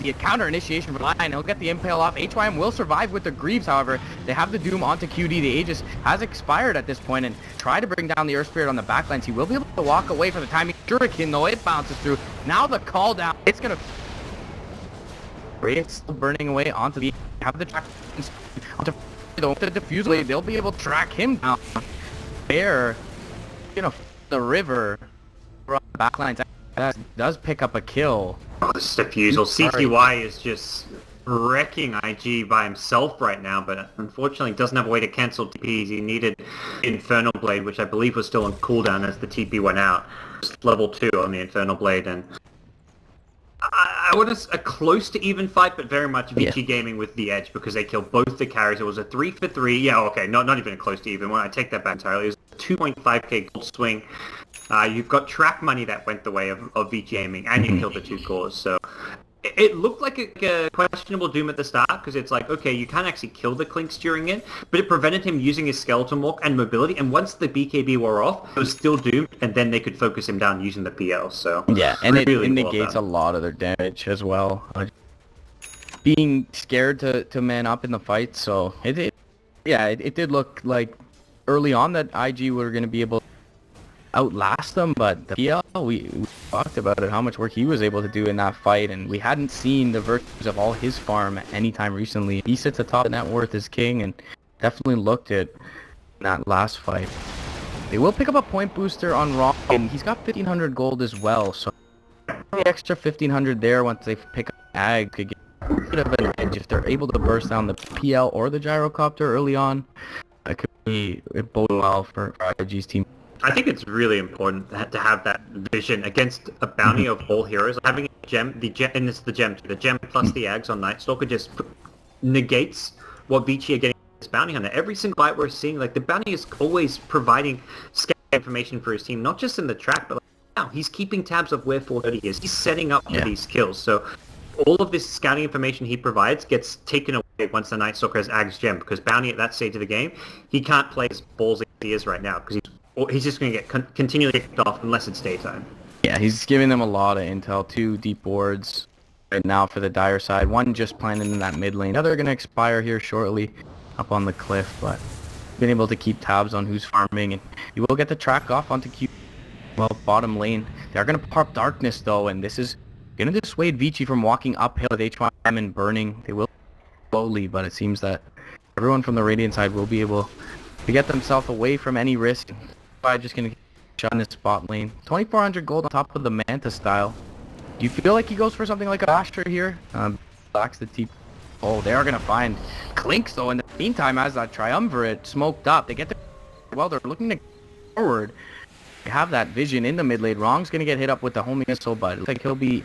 the counter initiation for Lion, he'll get the Impale off. HYM will survive with the Greaves, however. They have the Doom onto QD. The Aegis has expired at this point, and try to bring down the Earth Spirit on the backlines. He will be able to walk away for the timing. Shuriken, though, it bounces through. Now the call down, it's gonna... It's still burning away onto the... Have the track... Onto the diffuse blade, they'll be able to track him down. Bear, the river from the backlines does pick up a kill.
Oh, this diffusal. CTY is just wrecking IG by himself right now, but unfortunately doesn't have a way to cancel TPs. He needed Infernal Blade, which I believe was still on cooldown as the TP went out. Just level 2 on the Infernal Blade, and I want a close to even fight, but very much Vici Gaming with the edge because they killed both the carries. It was a 3-for-3. Yeah, okay, not even close to even. When I take that back entirely, it was a 2.5k gold swing. You've got track money that went the way of Vici Gaming, and you killed the 2 cores. So it looked like a questionable Doom at the start because it's like, okay, you can't actually kill the Clinks during it, but it prevented him using his Skeleton Walk and mobility. And once the BKB wore off, it was still Doomed, and then they could focus him down using the PL. So
yeah, and
really
it negates a lot of their damage as well. Being scared to man up in the fight, so it did look like early on that IG were going to be able to outlast them, but the PL, we talked about it, how much work he was able to do in that fight, and we hadn't seen the virtues of all his farm anytime recently. He sits atop the net worth as king, and definitely looked it in that last fight. They will pick up a point booster on Raw, and he's got 1,500 gold as well, so the extra 1,500 there once they pick up Ag could get a bit of an edge if they're able to burst down the PL or the gyrocopter early on. It could be bode well for IG's team.
I think it's really important to have that vision against a bounty of all heroes. Having a gem, and it's the gem plus the Ags on Night Stalker just negates what Vici are getting this bounty hunter. Every single fight we're seeing, like the bounty is always providing information for his team, not just in the track, but like, now he's keeping tabs of where 430 is. He's setting up for these kills. So all of this scouting information he provides gets taken away once the Night Stalker has Ag's gem, because bounty at that stage of the game, he can't play as ballsy as he is right now, because he's just going to get continually kicked off unless it's daytime.
Yeah, he's giving them a lot of intel. 2 deep wards right now for the Dire side. 1 just planted in that mid lane. The other going to expire here shortly up on the cliff, but been able to keep tabs on who's farming, and you will get the track off onto bottom lane. They're going to pop Darkness though, and this is going to dissuade Vici from walking uphill with HYM and burning. They will slowly, but it seems that everyone from the Radiant side will be able to get themselves away from any risk by just going to shot in this spot lane. 2,400 gold on top of the Manta style. Do you feel like he goes for something like a Asher here? Blocks the TP. Oh, they are going to find Clinks though in the meantime as that Triumvirate smoked up. They get the... Well, they're looking to go forward. They have that vision in the mid lane. Wrong's going to get hit up with the homing missile, but it looks like he'll be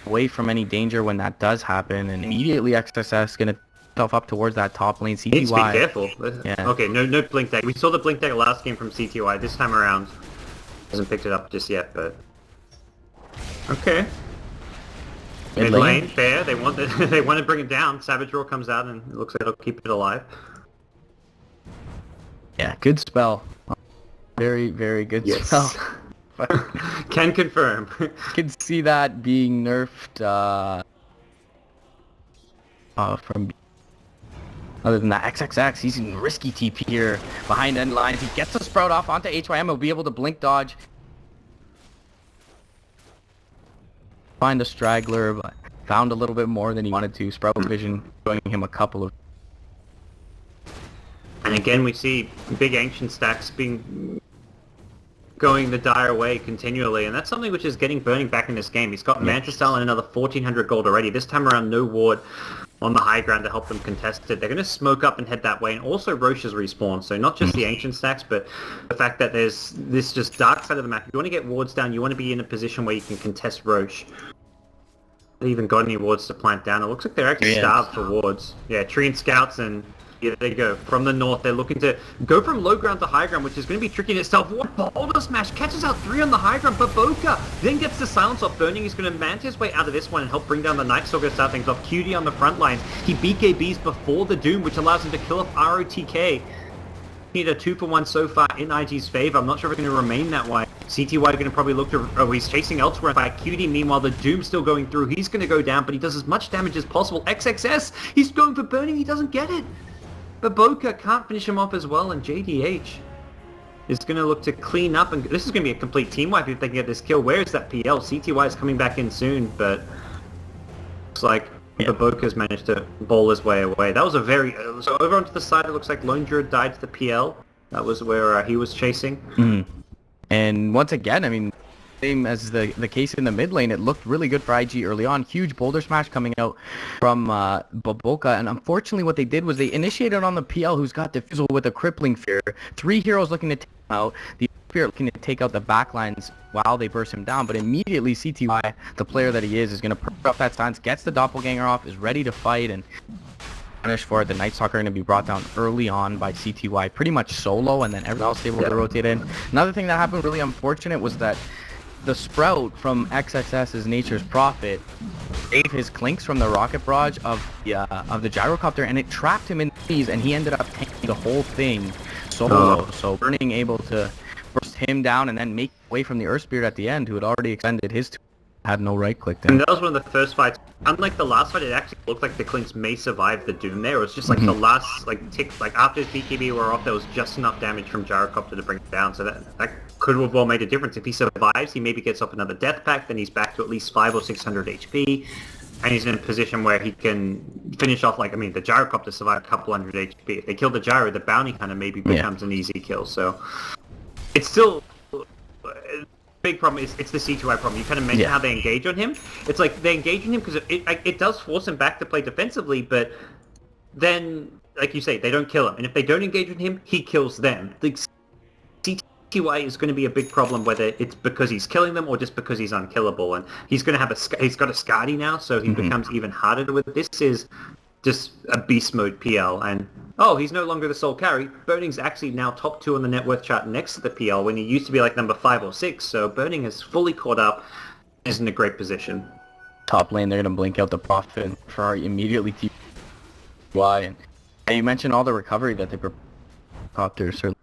away from any danger when that does happen. And immediately XSS going to himself up towards that top lane. CTY.
Needs to be careful.
Yeah.
Okay, no blink deck. We saw the blink deck last game from CTY. This time around, hasn't picked it up just yet, but okay. Mid lane, fair. They want to bring it down. Savage Roar comes out, and it looks like it'll keep it alive.
Yeah, good spell. Very, very good spell.
Can confirm.
Can see that being nerfed from. Other than that, XXX, he's in risky TP here behind end lines. He gets the Sprout off onto HYM. He'll be able to blink dodge. Find a straggler, but found a little bit more than he wanted to. Sprout Vision showing him a couple of...
And again, we see big Ancient stacks going the Dire way continually, and that's something which is getting Burning back in this game. He's got Manta Style and another 1,400 gold already. This time around, no ward on the high ground to help them contest it. They're going to smoke up and head that way, and also Roche's respawn. So not just the Ancient stacks, but the fact that there's this just dark side of the map. If you want to get wards down, you want to be in a position where you can contest Roche. They even got any wards to plant down. It looks like they're actually starved for wards. Yeah, Tree and Scouts, and here they go. From the north, they're looking to go from low ground to high ground, which is going to be tricky in itself. What Boulder Smash catches out 3 on the high ground, but Boca then gets the silence off. Burning is going to manta his way out of this one and help bring down the Night Stalker to start things off. QD on the front lines. He BKBs before the Doom, which allows him to kill off ROTK. Need a 2-for-1 so far in IG's favor. I'm not sure if it's going to remain that way. CTY going to probably look to... Oh, he's chasing elsewhere by QD. Meanwhile, the Doom's still going through. He's going to go down, but he does as much damage as possible. XXS, he's going for Burning. He doesn't get it. But Boca can't finish him off as well, and JDH is going to look to clean up. And this is going to be a complete team wipe if they can get this kill. Where is that PL? CTY is coming back in soon, but looks like the Boca's managed to bowl his way away. That was a very... So over onto the side, it looks like Lone Druid died to the PL. That was where he was chasing.
And once again, I mean, same as the case in the mid lane, it looked really good for IG early on. Huge boulder smash coming out from Boca, and unfortunately what they did was they initiated on the PL, who's got Diffusal with a crippling fear. 3 heroes looking to take him out. The Spirit looking to take out the backlines while they burst him down, but immediately CTY, the player that he is going to perk up that stance, gets the Doppelganger off, is ready to fight, and punish for it. The Night Stalker are going to be brought down early on by CTY, pretty much solo, and then everyone else able to rotate in. Another thing that happened really unfortunate was that the Sprout from XXS's Nature's Prophet gave his clinks from the rocket barrage of the gyrocopter, and it trapped him in these, and he ended up tanking the whole thing solo. So Burning able to burst him down and then make way from the Earth Spirit at the end, who had already extended his had no right click there.
And that was one of the first fights. Unlike the last fight, it actually looked like the Clinks may survive the Doom there. It was just like the last tick, after his BKB were off, there was just enough damage from Gyrocopter to bring it down. So that could have well made a difference. If he survives, he maybe gets up another death pack, then he's back to at least 500 or 600 HP. And he's in a position where he can finish off, the Gyrocopter survived a couple hundred HP. If they kill the Gyro, the Bounty Hunter maybe becomes an easy kill. So it's still... big problem is it's the C2I problem. You kind of mentioned how they engage on him. It's like they engage on him because it does force him back to play defensively, but then, like you say, they don't kill him. And if they don't engage with him, he kills them. The C2I is going to be a big problem, whether it's because he's killing them or just because he's unkillable. And he's going to have he's got a Skadi now, so he becomes even harder with. This is just a beast mode PL, and he's no longer the sole carry. Burning's actually now top 2 on the net worth chart next to the PL when he used to be number 5 or 6, so Burning has fully caught up and is in a great position.
Top lane, they're going to blink out the Prophet and Ferrari immediately TY, and you mentioned all the recovery that they copters certainly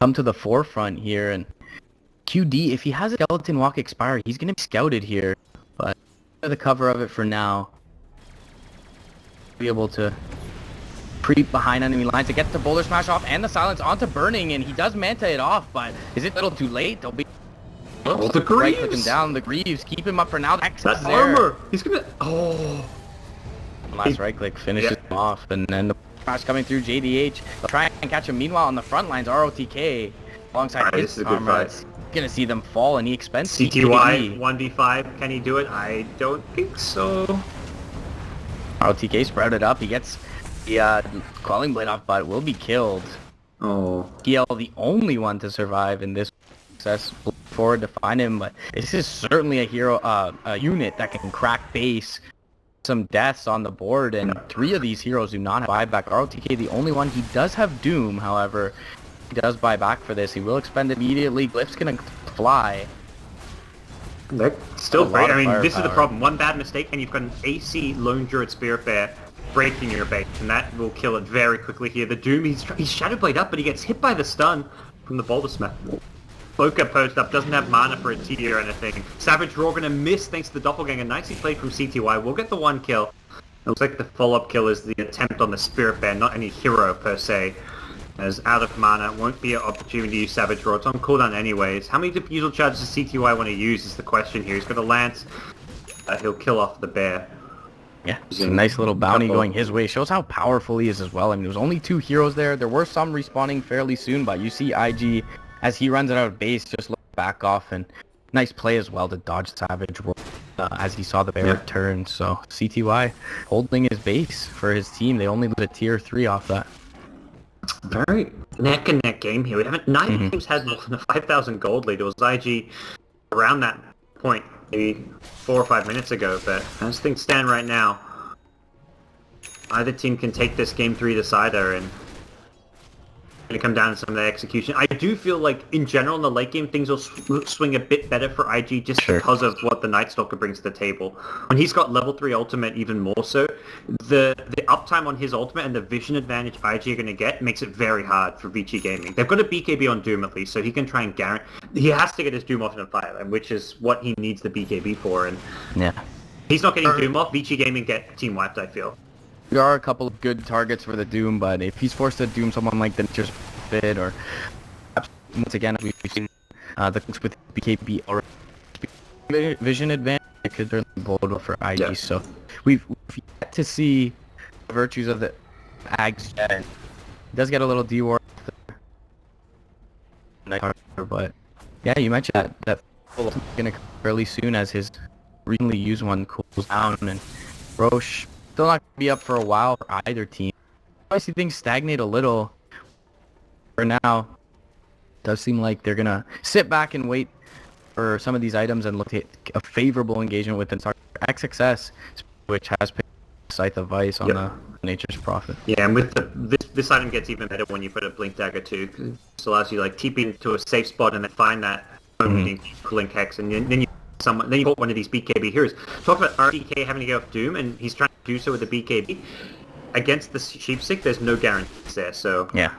come to the forefront here, and QD, if he has a Skeleton Walk expire, he's going to be scouted here, but the cover of it for now. Be able to creep behind enemy lines to get the Boulder Smash off and the silence onto Burning, and he does Manta it off, but is it a little too late? They'll be
the Greaves!
Right click him down, the Greaves, keep him up for now.
That armor! He's gonna...
Last right click finishes him off, and then the smash coming through JDH. They'll try and catch him. Meanwhile, on the front lines, ROTK alongside his armor. Gonna see them fall, and he expends
CTY 1v5. Can he do it? I don't think so.
ROTK sprouted up. He gets the Quelling Blade off, but will be killed. TL, the only one to survive in this success. Look forward to find him, but this is certainly a hero, a unit that can crack base. Some deaths on the board, and 3 of these heroes do not have buyback. ROTK, the only one. He does have Doom, however. He does buy back for this. He will expend it immediately. Glyph's gonna fly.
They're still great. I mean, this is the problem. One bad mistake and you've got an AC Lone Druid Spirit Bear breaking your base, and that will kill it very quickly here. The Doom, he's Shadow Blade up, but he gets hit by the stun from the Boulder Smash. Boca post up, doesn't have mana for a TD or anything. Savage Roar gonna miss thanks to the Doppelganger. Nicely played from CTY. We'll get the 1 kill. It looks like the follow-up kill is the attempt on the Spirit Bear, not any hero per se. As out of mana, won't be an opportunity to use Savage Roar. It's on cooldown anyways. How many diffusal charges does CTY want to use is the question here. He's got a Lance. He'll kill off the bear.
Yeah, it's a nice little bounty going his way. Shows how powerful he is as well. I mean, there was only 2 heroes there. There were some respawning fairly soon, but you see IG, as he runs it out of base, just look back off, and nice play as well to dodge Savage Roar as he saw the bear return. So CTY holding his base for his team. They only lose a tier 3 off that.
Very neck and neck game here. We haven't. Neither teams had more than a 5,000 gold lead. It was IG around that point, maybe 4 or 5 minutes ago. But as things stand right now, either team can take this game 3 decider, and going to come down to some of the execution. I do feel like, in general, in the late game, things will swing a bit better for IG just because of what the Night Stalker brings to the table. When he's got level 3 ultimate, even more so, the uptime on his ultimate and the vision advantage IG are going to get makes it very hard for Vici Gaming. They've got a BKB on Doom at least, so he can try and guarantee... He has to get his Doom off in a fire, which is what he needs the BKB for, and he's not getting Doom off, Vici Gaming get team wiped, I feel.
There are a couple of good targets for the Doom, but if he's forced to Doom someone like the Nature's Prophet, or once again, we've seen the things with BKB or vision advantage, it could turn bold for IG. So we've yet to see the virtues of the Ags yet. It does get a little D-War, but yeah, you mentioned that full gonna come fairly soon as his recently used one cools down, and Roche still not gonna be up for a while for either team. I see things stagnate a little for now. does seem like they're gonna sit back and wait for some of these items and look at a favorable engagement with the XXS, which has picked Scythe of Vice on the Nature's Prophet.
Yeah, and with this item gets even better when you put a Blink Dagger too, because it allows you like TP into a safe spot and then find that Blink Hex, and then you got one of these BKB heroes. Talk about RTK having to go off Doom, and he's trying to do so with the BKB. Against the Sheepstick, there's no guarantees there, so...
Yeah.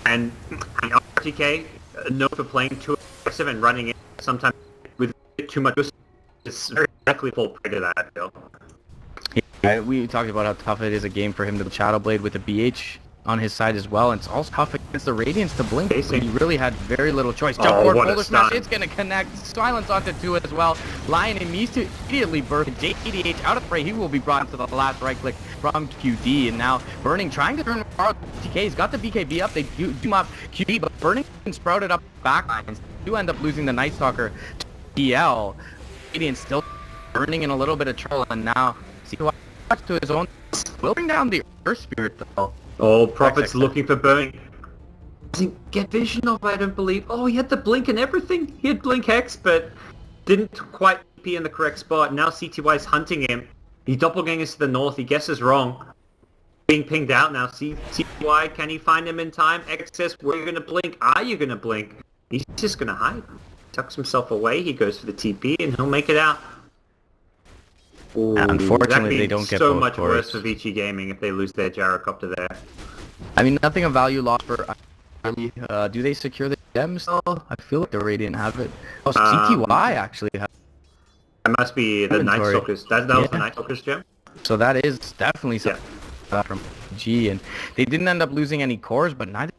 And RTK, known for playing too aggressive and running in sometimes with too much, it's very likely to fall prey to that, I feel.
Yeah, we talked about how tough it is a game for him to Shadow Blade with the BH on his side as well, and it's also tough against the Radiance to blink. He really had very little choice. Jump forward, Boulder Smash, it's gonna connect. Silence onto 2 as well. Lion immediately burst. JDH out of fray. He will be brought into the last right click from QD, and now Burning trying to turn TK. He's got the BKB up. They do up QD, but Burning sprouted up backlines. Do end up losing the Night Stalker to PL. Radiance still Burning in a little bit of trouble, and now see what to his own. Will bring down the Earth Spirit though.
Oh, Prophet's looking for Burning. Doesn't get vision of, I don't believe. Oh, he had the blink and everything. He had Blink Hex, but didn't quite be in the correct spot. Now CTY's hunting him. He doppelgangers to the north. He guesses wrong. Being pinged out now. CTY, can he find him in time? XS, where are you going to blink? Are you going to blink? He's just going to hide. Tucks himself away. He goes for the TP, and he'll make it out. Ooh,
unfortunately, they don't get
so
both
much
cores.
worse for Vici Gaming if they lose their gyrocopter there.
I mean, nothing of value lost for. Do they secure the gem still? I feel like the Radiant have it. Oh, CTY actually have.
That must be the Night Stalkers. That was the Night Stalkers gem.
So that is definitely something from G, and they didn't end up losing any cores, but neither.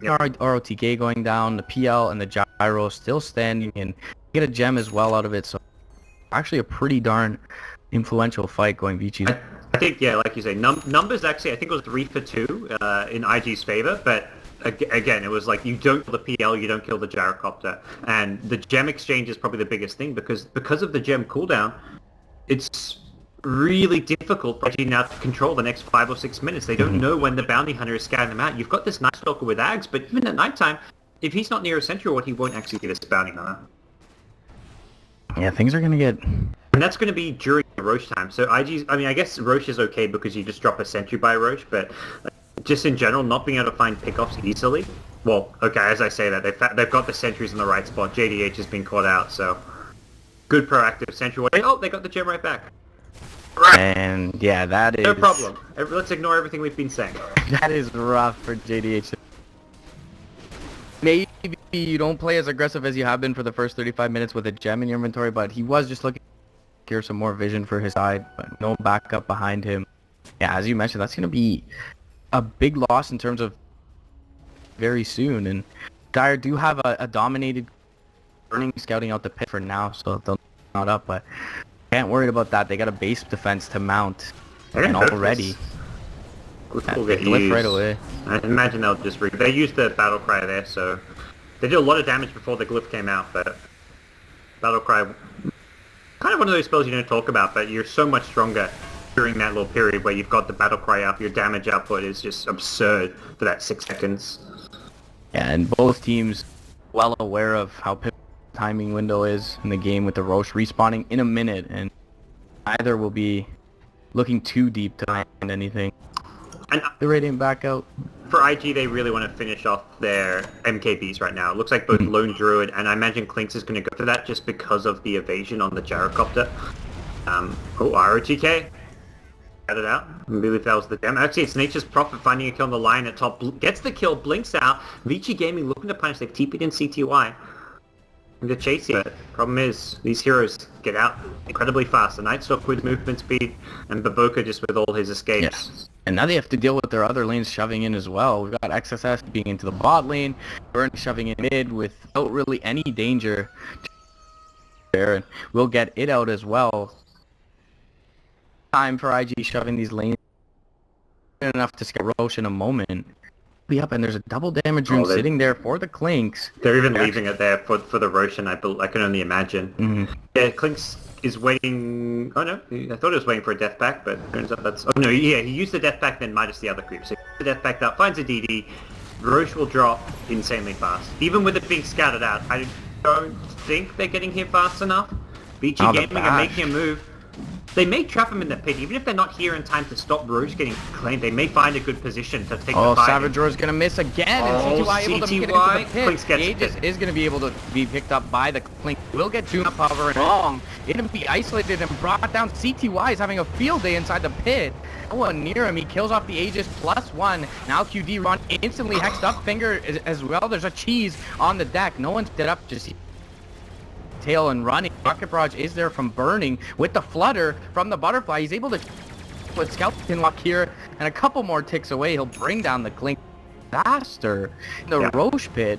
ROTK going down, the PL and the Gyro still standing, and get a gem as well out of it. So actually a pretty darn influential fight going Vici.
I think, yeah, like you say, numbers actually, I think it was 3 for 2 in IG's favor, but again, it was like you don't kill the PL, you don't kill the gyrocopter, and the gem exchange is probably the biggest thing because of the gem cooldown, it's really difficult for IG now to control the next 5 or 6 minutes. They don't know when the bounty hunter is scouting them out. You've got this Night Stalker with Ags, but even at nighttime, if he's not near a sentry or what, he won't actually get a bounty hunter.
Yeah, things are going to get...
And that's going to be during Roche time. So IG's, I mean, I guess Roche is okay because you just drop a sentry by Roche, but just in general, not being able to find pickoffs easily. Well, okay, as I say that, they've got the sentries in the right spot. JDH has been caught out, so good proactive sentry. Oh, they got the gem right back.
And yeah, that is...
No problem. Let's ignore everything we've been saying.
That is rough for JDH. Maybe you don't play as aggressive as you have been for the first 35 minutes with a gem in your inventory, but he was just looking to secure some more vision for his side, but no backup behind him. Yeah, as you mentioned, that's going to be a big loss in terms of very soon. And Dire do have a dominated Burning scouting out the pit for now, so they'll not up, but can't worry about that. They got a base defense to mount, and already
They
glyph right away.
I imagine they'll just they used the battle cry there, so they did a lot of damage before the glyph came out. But battle cry, kind of one of those spells you don't talk about, but you're so much stronger during that little period where you've got the battle cry up. Your damage output is just absurd for that 6 seconds.
Yeah, and both teams well aware of how pivotal the timing window is in the game with the Roche respawning in a minute, and neither will be looking too deep to find anything.
And
the Radiant back out.
For IG, they really want to finish off their MKBs right now. It looks like both Lone Druid and I imagine Clinks is going to go for that just because of the evasion on the gyrocopter. ROTK. Got it out. I believe that was the gem. Actually, it's Nature's Prophet finding a kill on the line at top. Gets the kill, blinks out. Vici Gaming looking to punish. They've TP'd in CTY. And to chase it. Problem is, these heroes get out incredibly fast. The Night Stalker with movement speed, and Baboka just with all his escapes.
Yes. And now they have to deal with their other lanes shoving in as well. We've got XSS being into the bot lane, Burn shoving in mid without really any danger there, and we'll get it out as well. Time for IG shoving these lanes enough to scare Roche in a moment. Be up, and there's a double damage room sitting there for the Clinks.
They're even leaving it there for the Roshan, I can only imagine. Yeah, Clinks is waiting... Oh no, I thought he was waiting for a death pack, but turns out that's... Oh no, yeah, he used the death pack, then minus the other creep. So he used the death pack out, finds a DD, Roche will drop insanely fast. Even with it being scattered out, I don't think they're getting here fast enough. Vici Gaming are making a move. They may trap him in the pit, even if they're not here in time to stop Roche getting claimed. They may find a good position to take the fight.
Oh, Savage Roar's gonna miss again, and CTY able to make it into the pit. The Aegis is gonna be able to be picked up by the Clink. Will get Doom up, however, and wrong. It'll be isolated and brought down. CTY is having a field day inside the pit. No one near him. He kills off the Aegis +1. Now QD Ron instantly hexed up. Finger as well. There's a cheese on the deck. No one's set up just tail and running. Rocket Barrage is there from burning with the flutter from the butterfly. He's able to put Skeleton Lock here, and a couple more ticks away, he'll bring down the Clink faster in the Roche pit.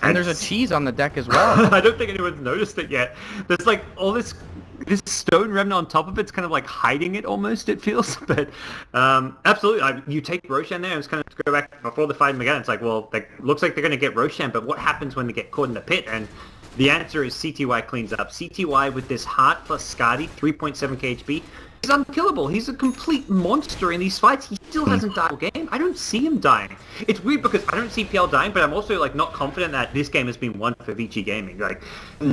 And there's a cheese on the deck as well.
I don't think anyone's noticed it yet. There's like all this stone remnant on top of it's kind of like hiding it almost, it feels. But absolutely, you take Roshan there and it's kind of go back before the fight again. It's like, well, looks like they're going to get Roshan, but what happens when they get caught in the pit? And the answer is CTY cleans up. CTY with this Heart plus Skadi, 3.7k HP, is unkillable. He's a complete monster in these fights. He still hasn't died all game. I don't see him dying. It's weird because I don't see PL dying, but I'm also like not confident that this game has been won for Vici Gaming. Like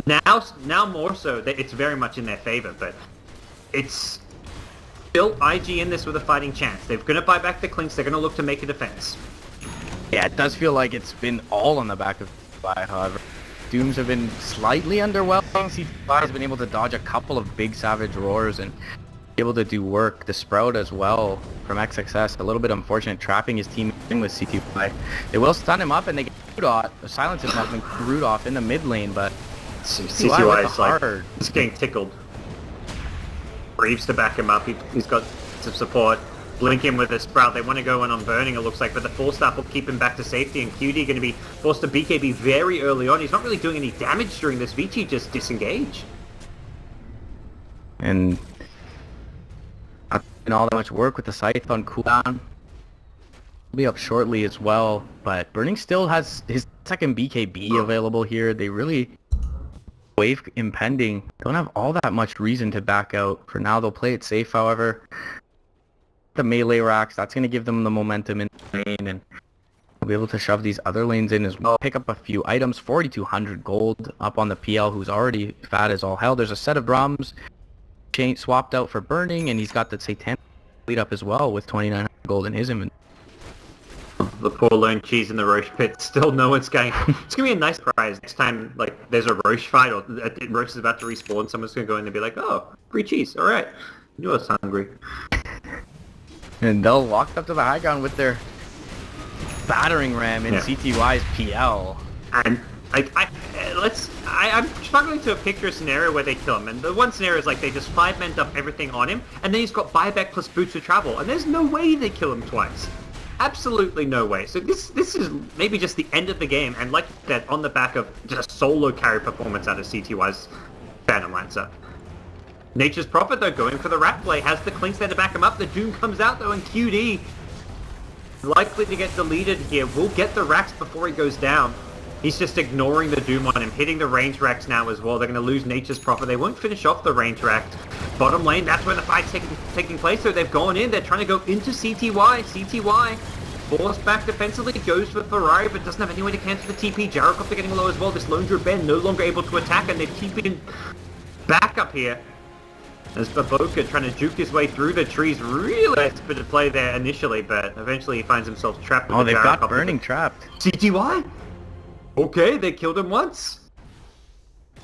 now more so that it's very much in their favor, but it's still IG in this with a fighting chance. They're going to buy back the Clinks. They're going to look to make a defense.
Yeah, it does feel like it's been all on the back of CTY, however. Dooms have been slightly underwhelming. CTY has been able to dodge a couple of big Savage Roars and able to do work. The Sprout as well from XXS, a little bit unfortunate trapping his team in with CTY. They will stun him up and they get Rudolph, silence him up and Rudolph in the mid lane, but
CTY is like, he's getting tickled. Reeves to back him up, he's got some support. Blink in with a Sprout. They want to go in on burning, it looks like, but the full staff will keep him back to safety, and QD going to be forced to BKB very early on. He's not really doing any damage during this. Vici just disengage.
And not doing all that much work with the Scythe on cooldown. Will be up shortly as well, but Burning still has his second BKB available here. They really, wave impending, don't have all that much reason to back out. For now, they'll play it safe, however. The melee racks, that's going to give them the momentum in the lane, and we'll be able to shove these other lanes in as well. Pick up a few items, 4,200 gold up on the PL, who's already fat as all hell. There's a set of drums swapped out for burning, and he's got the Satanic lead up as well with 2,900 gold in his inventory.
The poor lone cheese in the Roche pit, still no one's going. It's going to be a nice surprise next time, like, there's a Roche fight, or Roche is about to respawn, someone's going to go in and be like, oh, free cheese, alright. Knew I was hungry.
And they'll walk up to the high ground with their battering ram in CTY's PL.
And I'm struggling to picture a scenario where they kill him. And the one scenario is like they just 5-men up everything on him, and then he's got buyback plus boots of travel, and there's no way they kill him twice. Absolutely no way. So this is maybe just the end of the game, and like you said, on the back of just a solo carry performance out of CTY's Phantom Lancer. Nature's Prophet, though, going for the rat play, has the Clinks there to back him up. The Doom comes out, though, and QD likely to get deleted here. Will get the racks before he goes down. He's just ignoring the Doom on him, hitting the range racks now as well. They're going to lose Nature's Prophet. They won't finish off the range rack. Bottom lane, that's where the fight's taking place, so they've gone in. They're trying to go into CTY. CTY forced back defensively, goes for Ferrari, but doesn't have any way to cancel the TP. Gyrocopter getting low as well. This Lone Druid Ben no longer able to attack, and they've TP'd back up here. As Baboka trying to juke his way through the trees, really desperate to play there initially, but eventually he finds himself trapped with
they've got Burning trapped.
CTY? Okay, they killed him once.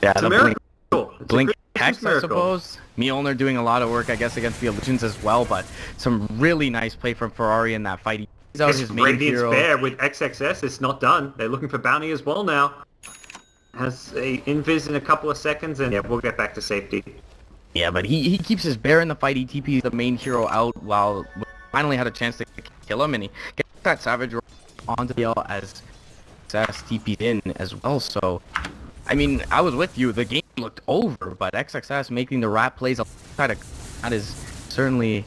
Yeah,
it's a miracle.
Blink Hex, I suppose. Mjolnir doing a lot of work, I guess, against the Illusions as well, but some really nice play from Ferrari in that fight. He's out his main hero.
Bear with XXS, it's not done. They're looking for bounty as well now. Has a invis in a couple of seconds, and yeah, we'll get back to safety.
Yeah, but he keeps his bear in the fight. He TPs the main hero out while we finally had a chance to kill him, and he gets that Savage onto the L as XXS TP'd in as well. So, I mean, I was with you. The game looked over, but XXS making the rat plays that is certainly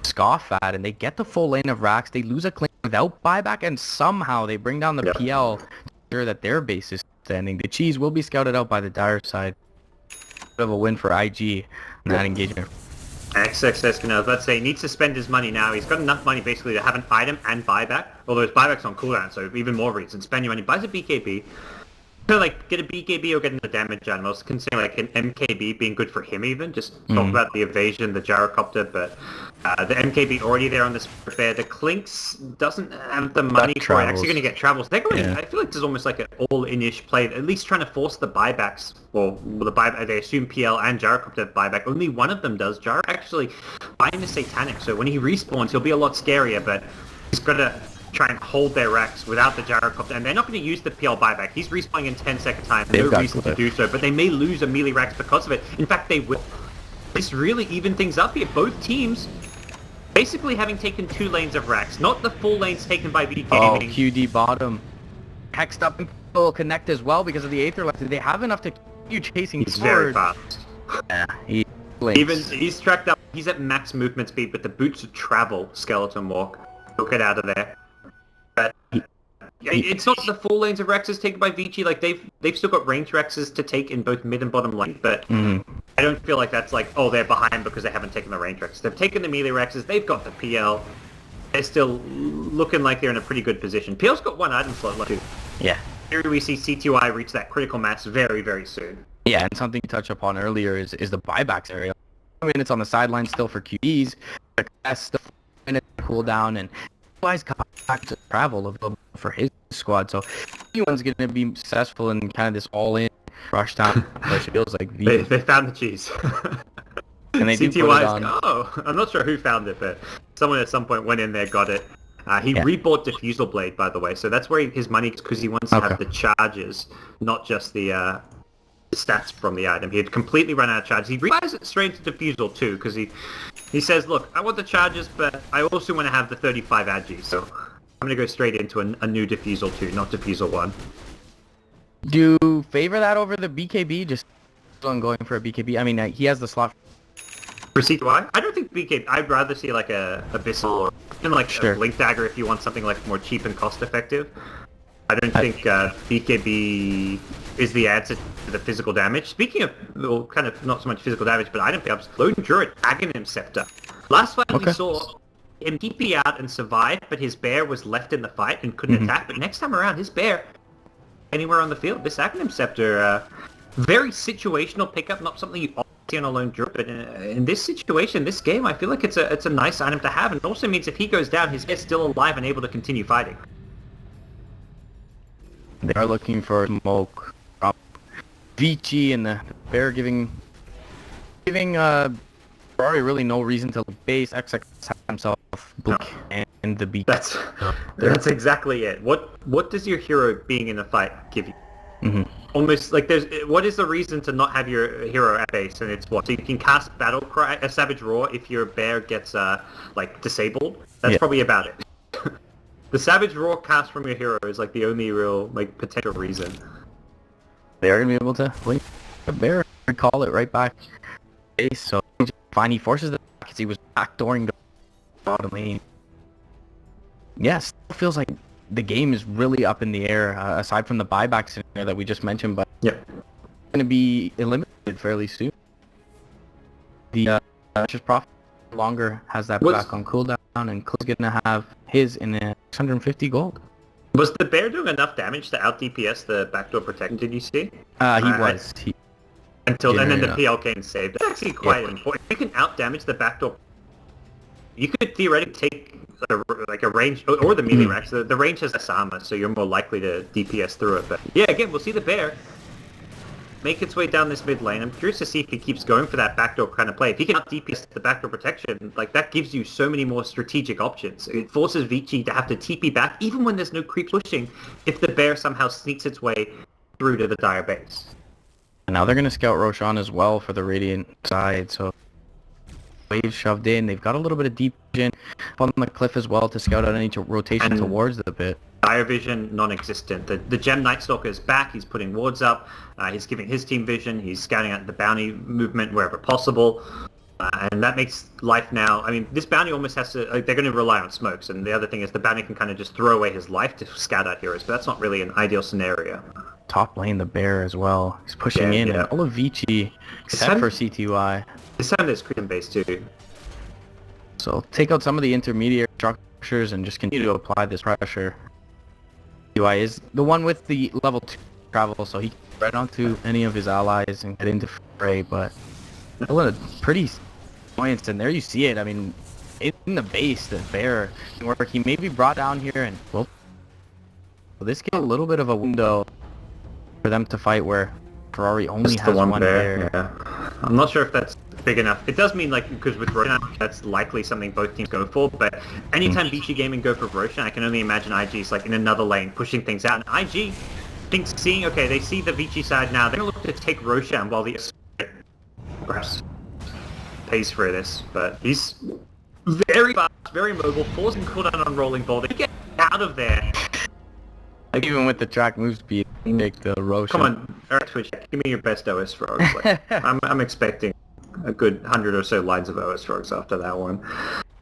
scoff at, and they get the full lane of racks. They lose a claim without buyback, and somehow they bring down the PL to ensure that their base is standing. The cheese will be scouted out by the Dire side. Of a win for IG in that engagement.
XXS can, I was about to say, he needs to spend his money now. He's got enough money basically to have an item and buyback. Although his buyback's on cooldown, so even more reason. Spend your money, buys a BKB. So like, get a BKB or get a damage item. I was considering like an MKB being good for him even. Just talk about the evasion, the gyrocopter, but the MKB already there on this bear. The Clinks doesn't have the money for it. Actually going to get travels. They're going. I feel like there's almost like an all-in-ish play, at least trying to force the buybacks. Well, the buyback, they assume PL and gyrocopter buyback. Only one of them does. Gyro actually buying the Satanic, so when he respawns, he'll be a lot scarier. But he's got to try and hold their racks without the gyrocopter, and they're not going to use the PL buyback. He's respawning in 10-second time. No reason to do so, but they may lose a melee racks because of it. In fact, they will. This really even things up here. Both teams basically having taken 2 lanes of racks, not the full lanes taken by BK.
Oh, QD bottom. Hexed up and will connect as well because of the Aether left. They have enough to keep you chasing
He's very fast.
Yeah,
he's tracked up. He's at max movement speed with the boots of travel skeleton walk. He'll get out of there. But it's not the full lanes of Rexes taken by Vici. Like they've still got range Rexes to take in both mid and bottom lane, but I don't feel like that's like, oh, they're behind because they haven't taken the range Rexes. They've taken the melee Rexes. They've got the PL. They're still looking like they're in a pretty good position. PL's got 1 item slot left too.
Yeah.
Here we see CTY reach that critical mass very, very soon.
Yeah, and something you touched upon earlier is the buybacks area. I mean, it's on the sideline still for QEs. But that's still a minute cooldown, and Fly's got back to travel available for his squad. So anyone's going to be successful in kind of this all-in rush time, which feels like
they found the cheese.
And they
CTY's, I'm not sure who found it, but someone at some point went in there, got it. He rebought Diffusal Blade, by the way, so that's where his money is, because he wants to have the charges, not just the stats from the item. He had completely run out of charges. He rebuys it straight into Diffusal too, because he says, look, I want the charges, but I also want to have the 35 agi, so I'm going to go straight into a new Diffusal 2, not Diffusal 1.
Do you favor that over the BKB, just on going for a BKB? I mean, he has the slot
for CTY? I don't think BKB. I'd rather see like a Abyssal or even like a Blink Dagger if you want something like more cheap and cost effective. I don't think BKB is the answer to the physical damage. Speaking of, well, kind of not so much physical damage, but item pickups, Lone Druid, Aghanim Scepter. Last fight we saw him TP out and survive, but his bear was left in the fight and couldn't attack. But next time around, his bear anywhere on the field. This Aghanim Scepter, very situational pickup, not something you see on a Lone Druid, but in this situation, this game, I feel like it's a nice item to have, and it also means if he goes down, his bear's still alive and able to continue fighting.
They are looking for smoke. Vici and the bear giving Ferrari really no reason to base XX himself and the beat.
That's exactly it. What does your hero being in a fight give you? Almost like what is the reason to not have your hero at base? And it's what? So you can cast Battle Cry, a Savage Roar if your bear gets like disabled. That's probably about it. The Savage Roar cast from your hero is like the only real like potential reason.
They are gonna be able to blink a bear and call it right back base. So fine, he forces the because he was backdooring the bottom lane. Yes, it feels like the game is really up in the air, aside from the buyback scenario that we just mentioned, but it's going to be eliminated fairly soon. The just Prophet longer has that back on cooldown, and Cle's going to have his in 650 gold.
Was the bear doing enough damage to out DPS the backdoor protection, did you see?
He was.
And then the PL came saved. That's actually quite important. If you can out damage the backdoor, you could theoretically take like a range, or the melee range. The range has less armor, so you're more likely to DPS through it. But yeah, again, we'll see the bear make its way down this mid lane. I'm curious to see if he keeps going for that backdoor kind of play. If he can out DPS the backdoor protection, like that gives you so many more strategic options. It forces Vici to have to TP back, even when there's no creep pushing, if the bear somehow sneaks its way through to the dire base.
And now they're going to scout Roshan as well for the Radiant side, so wave shoved in. They've got a little bit of deep vision on the cliff as well to scout out any rotation towards the pit.
Dire vision non-existent. The Gem Night Stalker is back. He's putting wards up. He's giving his team vision. He's scouting out the bounty movement wherever possible. And that makes life now... I mean, this bounty almost has to... they're going to rely on smokes. And the other thing is the bounty can kind of just throw away his life to scout out heroes. But that's not really an ideal scenario.
Top lane, the bear as well. He's pushing in. And all of Vici, except for CTY.
This time there's creep in base too.
So take out some of the intermediate structures and just continue to apply this pressure. UI is the one with the level 2 travel, so he can spread onto any of his allies and get into fray, but still in a pretty annoyance, and there you see it. I mean, in the base, the bear can work. He may be brought down here, and well, this gives a little bit of a window for them to fight where Ferrari only has one bear.
Yeah. I'm not sure if that's big enough. It does mean, like, because with Roshan, that's likely something both teams go for, but anytime Vici Gaming go for Roshan, I can only imagine IG's like in another lane, pushing things out, and IG thinks, okay, they see the Vici side now, they're going to look to take Roshan while the perhaps pays for this, but he's very fast, very mobile, forcing cooldown on Rolling Ball. They get out of there.
Like, even with the track move speed, take the Roshan.
Come on, Eric Twitch, give me your best OS frogs. Like, I'm expecting a good 100 or so lines of OS frogs after that one.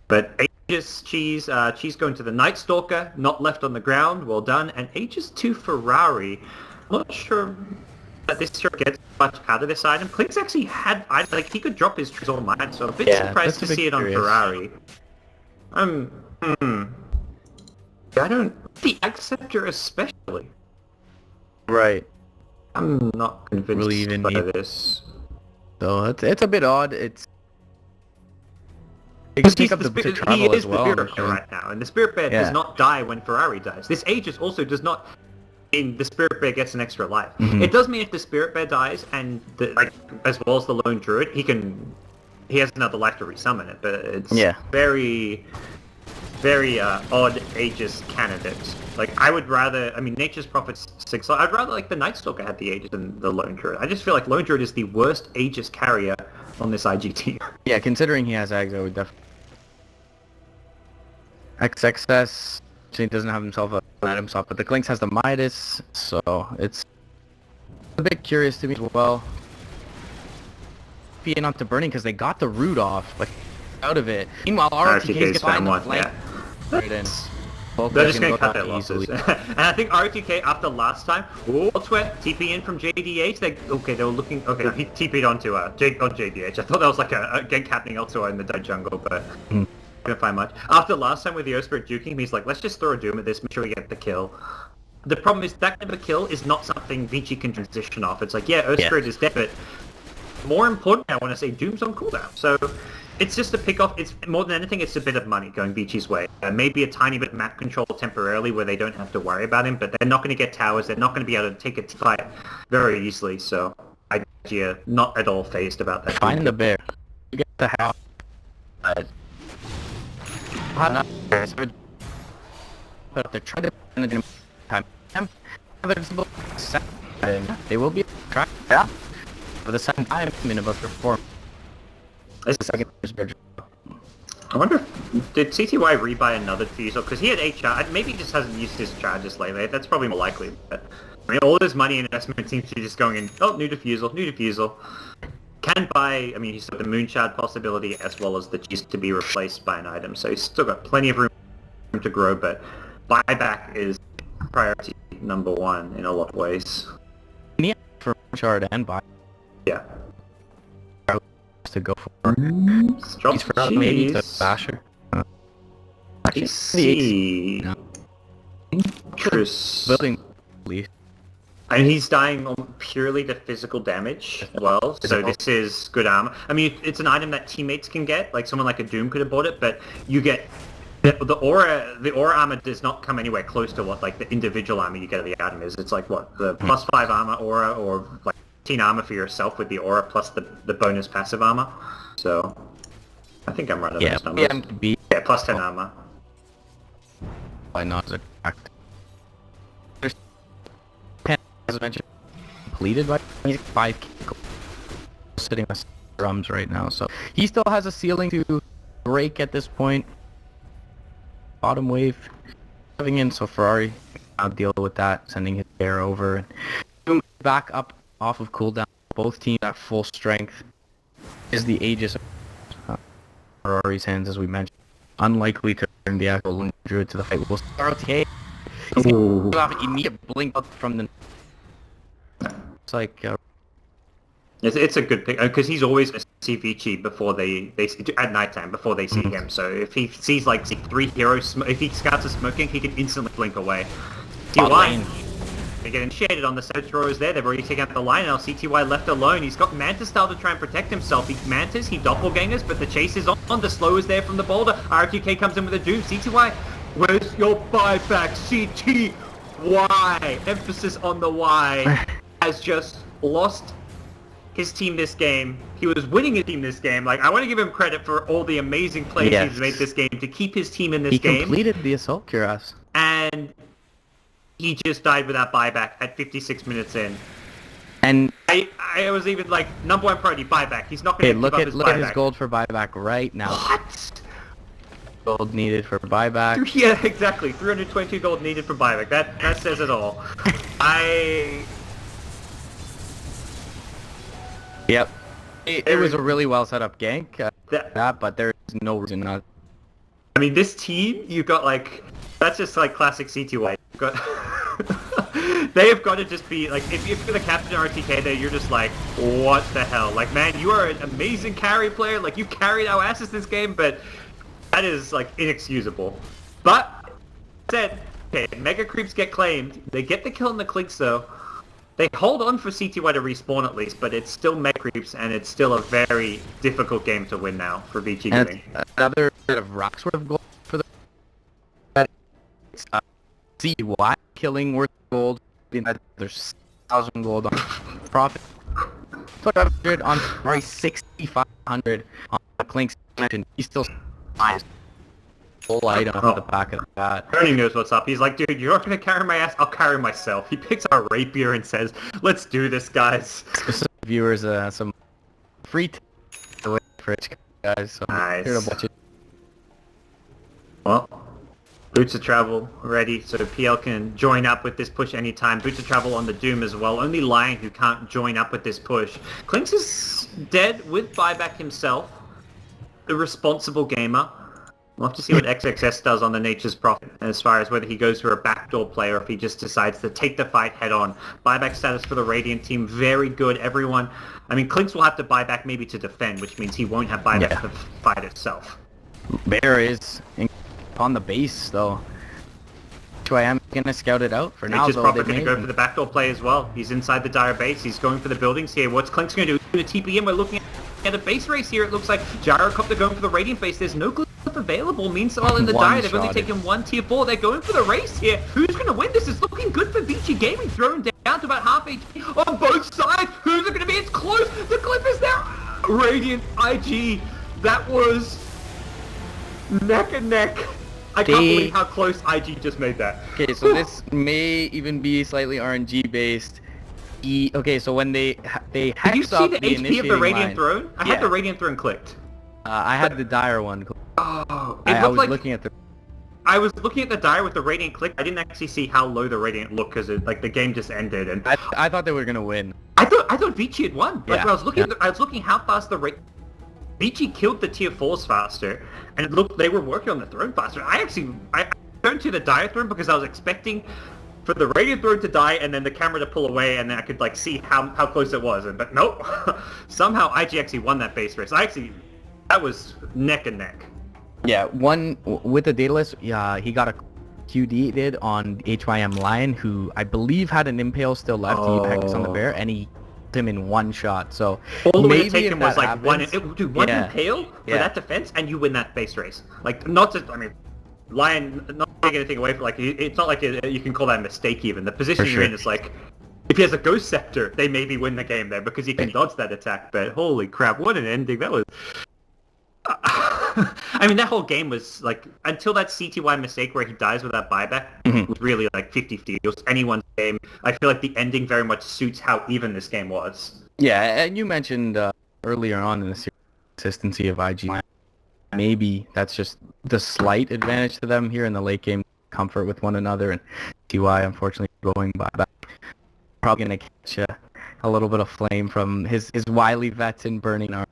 But Aegis Cheese going to the Night Stalker, not left on the ground, well done. And Aegis to Ferrari, I'm not sure that this hero gets much out of this item. Clinks actually had, like, he could drop his trees all mine, so I'm a bit surprised to see it on Ferrari. I don't... The Acceptor especially.
Right.
I'm not convinced
really even
by this.
So it's a bit odd. It can take up the travel as well.
He is the Spirit Bear right now, and the Spirit Bear does not die when Ferrari dies. This Aegis also does not mean the Spirit Bear gets an extra life. It does mean if the Spirit Bear dies, and as well as the Lone Druid, he has another life to resummon it, but it's very... very odd Aegis candidate. Like, I would rather... I mean, Nature's Prophet's 6... I'd rather, like, the Night Stalker had the Aegis than the Lone Druid. I just feel like Lone Druid is the worst Aegis carrier on this IG team. Yeah,
considering he has Ags, I would definitely... XXS, he doesn't have himself an item swap, but the Clinks has the Midas, so it's a bit curious to me as well. Being onto Burning, because they got the root off, like, out of it. Meanwhile, ROTK's getting the flank. Right in.
They're just going to cut their losses. And I think RTK, after last time, elsewhere, TP in from JDH, they were looking... Okay, he TP'd onto JDH. I thought that was like a gank happening elsewhere in the jungle, but... Couldn't find much. After last time with the Ospirit juking, he's like, let's just throw a Doom at this, make sure we get the kill. The problem is, that kind of a kill is not something Vici can transition off. It's like, yeah, Ospirit is dead, but... More important, I want to say, Doom's on cooldown. So... It's just a pick-off. It's more than anything, it's a bit of money going Vici's way. Maybe a tiny bit of map control temporarily where they don't have to worry about him, but they're not going to get towers. They're not going to be able to take a fight very easily. So, I'm not at all phased about that.
Find the bear. You get the house. But they're trying to time. They will be tracked. Yeah. For the second time in about their form.
This is second. I wonder, did CTY rebuy another diffusal? Because he had 8 charge. Maybe he just hasn't used his charges lately. That's probably more likely. But, I mean, all his money and investment seems to be just going in, new diffusal. Can buy, I mean, he's got the Moonshard possibility as well as the cheese to be replaced by an item. So he's still got plenty of room to grow, but buyback is priority number 1 in a lot of ways.
Yeah, for Moonshard and buy.
Yeah.
To go for. He's forgot maybe the Basher. Building.
And he's dying on purely to physical damage as well, so this is good armor. I mean, it's an item that teammates can get, like someone like a Doom could have bought it, but you get... The aura armor does not come anywhere close to what, like, the individual armor you get of the item is. It's like, what, the +5 armor aura, or, like, 10 armor for yourself with the aura plus the bonus passive armor. So I think I'm right on those numbers. Yeah, plus 10 armor.
Why not? There's 10, as I mentioned, completed by 5 sitting on drums right now, so he still has a ceiling to break at this point. Bottom wave coming in, so Ferrari I'll deal with that, sending his air over and back up off of cooldown. Both teams at full strength. Is the Aegis Ferrari's hands, as we mentioned. Unlikely to bring the actual Lone Druid to the fight. We'll start RTA. He's going to have an immediate blink up from the... It's like...
It's a good pick because he's always going to see Vici before they at nighttime before they see him. So if he sees like 3 heroes, if he scouts a smoking, he can instantly blink away. TY, they get initiated on the Savage Roars there. They've already taken out the line. Now CTY left alone. He's got Mantis style to try and protect himself. He Mantis, he doppelgangers, but the chase is on. The slow is there from the boulder. RQK comes in with a Doom. CTY, where's your buyback? CTY, emphasis on the Y, has just lost his team this game. He was winning his team this game. Like, I want to give him credit for all the amazing plays he's made this game to keep his team in this game.
He completed the assault cuirass.
And he just died without buyback at 56 minutes in.
And
I was even like, number 1 priority, buyback. He's not going to
look at his gold for buyback right now.
What?
Gold needed for buyback.
Yeah, exactly. 322 gold needed for buyback. That says it all.
Yep. It was a really well set up gank, but there's no reason not.
I mean, this team, you've got like, that's just like classic CTY. They have got to just be like, if you're the captain RTK there, you're just like, what the hell? Like, man, you are an amazing carry player. Like, you carried our asses this game, but that is like inexcusable. But said, okay, Mega Creeps get claimed. They get the kill in the clicks though. They hold on for CTY to respawn at least, but it's still Mega Creeps, and it's still a very difficult game to win now for Vici Gaming.
Another bit of Rocksworth gold for the CY killing worth gold. There's 1,000 gold on profit. 2,500 on price, 6,500 on the Clinks. He's still nice. Full item off the back of that.
Bernie knows what's up. He's like, dude, you're not going to carry my ass? I'll carry myself. He picks up a rapier and says, let's do this, guys.
Some viewers, some free to wait for it, guys. So
nice.
Here to watch it.
Well, Boots of Travel ready, so PL can join up with this push anytime. Boots of Travel on the Doom as well. Only Lion who can't join up with this push. Clinks is dead with buyback himself. The responsible gamer. We'll have to see what XXS does on the Nature's Prophet as far as whether he goes for a backdoor play or if he just decides to take the fight head on. Buyback status for the Radiant team, very good. Everyone, I mean, Clinks will have to buy back maybe to defend, which means he won't have buyback to fight itself.
Bear is on the base, though. So I am going to scout it out for now,
Nature's
though.
Prophet going to go for the backdoor play as well. He's inside the Dire base. He's going for the buildings here. What's Clinks going to do? He's going to TP in. We're looking at a base race here. It looks like Gyrocopter going for the Radiant base. There's no glyph available. Meanwhile, in the Dire, they've only taken 1 tier 4. They're going for the race here. Who's going to win? This is looking good for Vici Gaming. Thrown down to about half HP on both sides. Who's it going to be? It's close. The glyph is there. Radiant IG. That was neck and neck. I can't believe how close IG just made that.
Okay, so this may even be slightly RNG based. Okay, so when they
did you see the HP of the Radiant Throne? I had the Radiant Throne clicked.
I had the Dire one.
Oh,
I was looking at the.
I was looking at the Dire with the Radiant click. I didn't actually see how low the Radiant looked because like the game just ended, and
I thought they were gonna win.
I thought Vici had won. Like when I was looking, I was looking how fast Vici killed the tier 4s faster, and it looked they were working on the throne faster. I turned to the Dire Throne because I was expecting for the Radiant Throne to die and then the camera to pull away, and then I could like see how close it was. But nope, somehow IG actually won that base race. That was neck and neck.
Yeah, one with the Daedalus, he got a QD did on HYM Lion, who I believe had an Impale still left. He Hex on the Bear, and he him in one shot. So
all the way
maybe
to take him was like
happens,
one Impale for that defense, and you win that base race. Like Lion, not taking anything away from like it's not like you can call that a mistake even. The position you're in is like, if he has a Ghost Scepter, they maybe win the game there because he can dodge that attack. But holy crap, what an ending that was! I mean, that whole game was like, until that CTY mistake where he dies with that buyback, was really like 50-50. It was anyone's game. I feel like the ending very much suits how even this game was.
Yeah, and you mentioned earlier on in the series, consistency of IG. Maybe that's just the slight advantage to them here in the late game, comfort with one another, and TY unfortunately going buyback. Probably going to catch a little bit of flame from his wily vets in burning our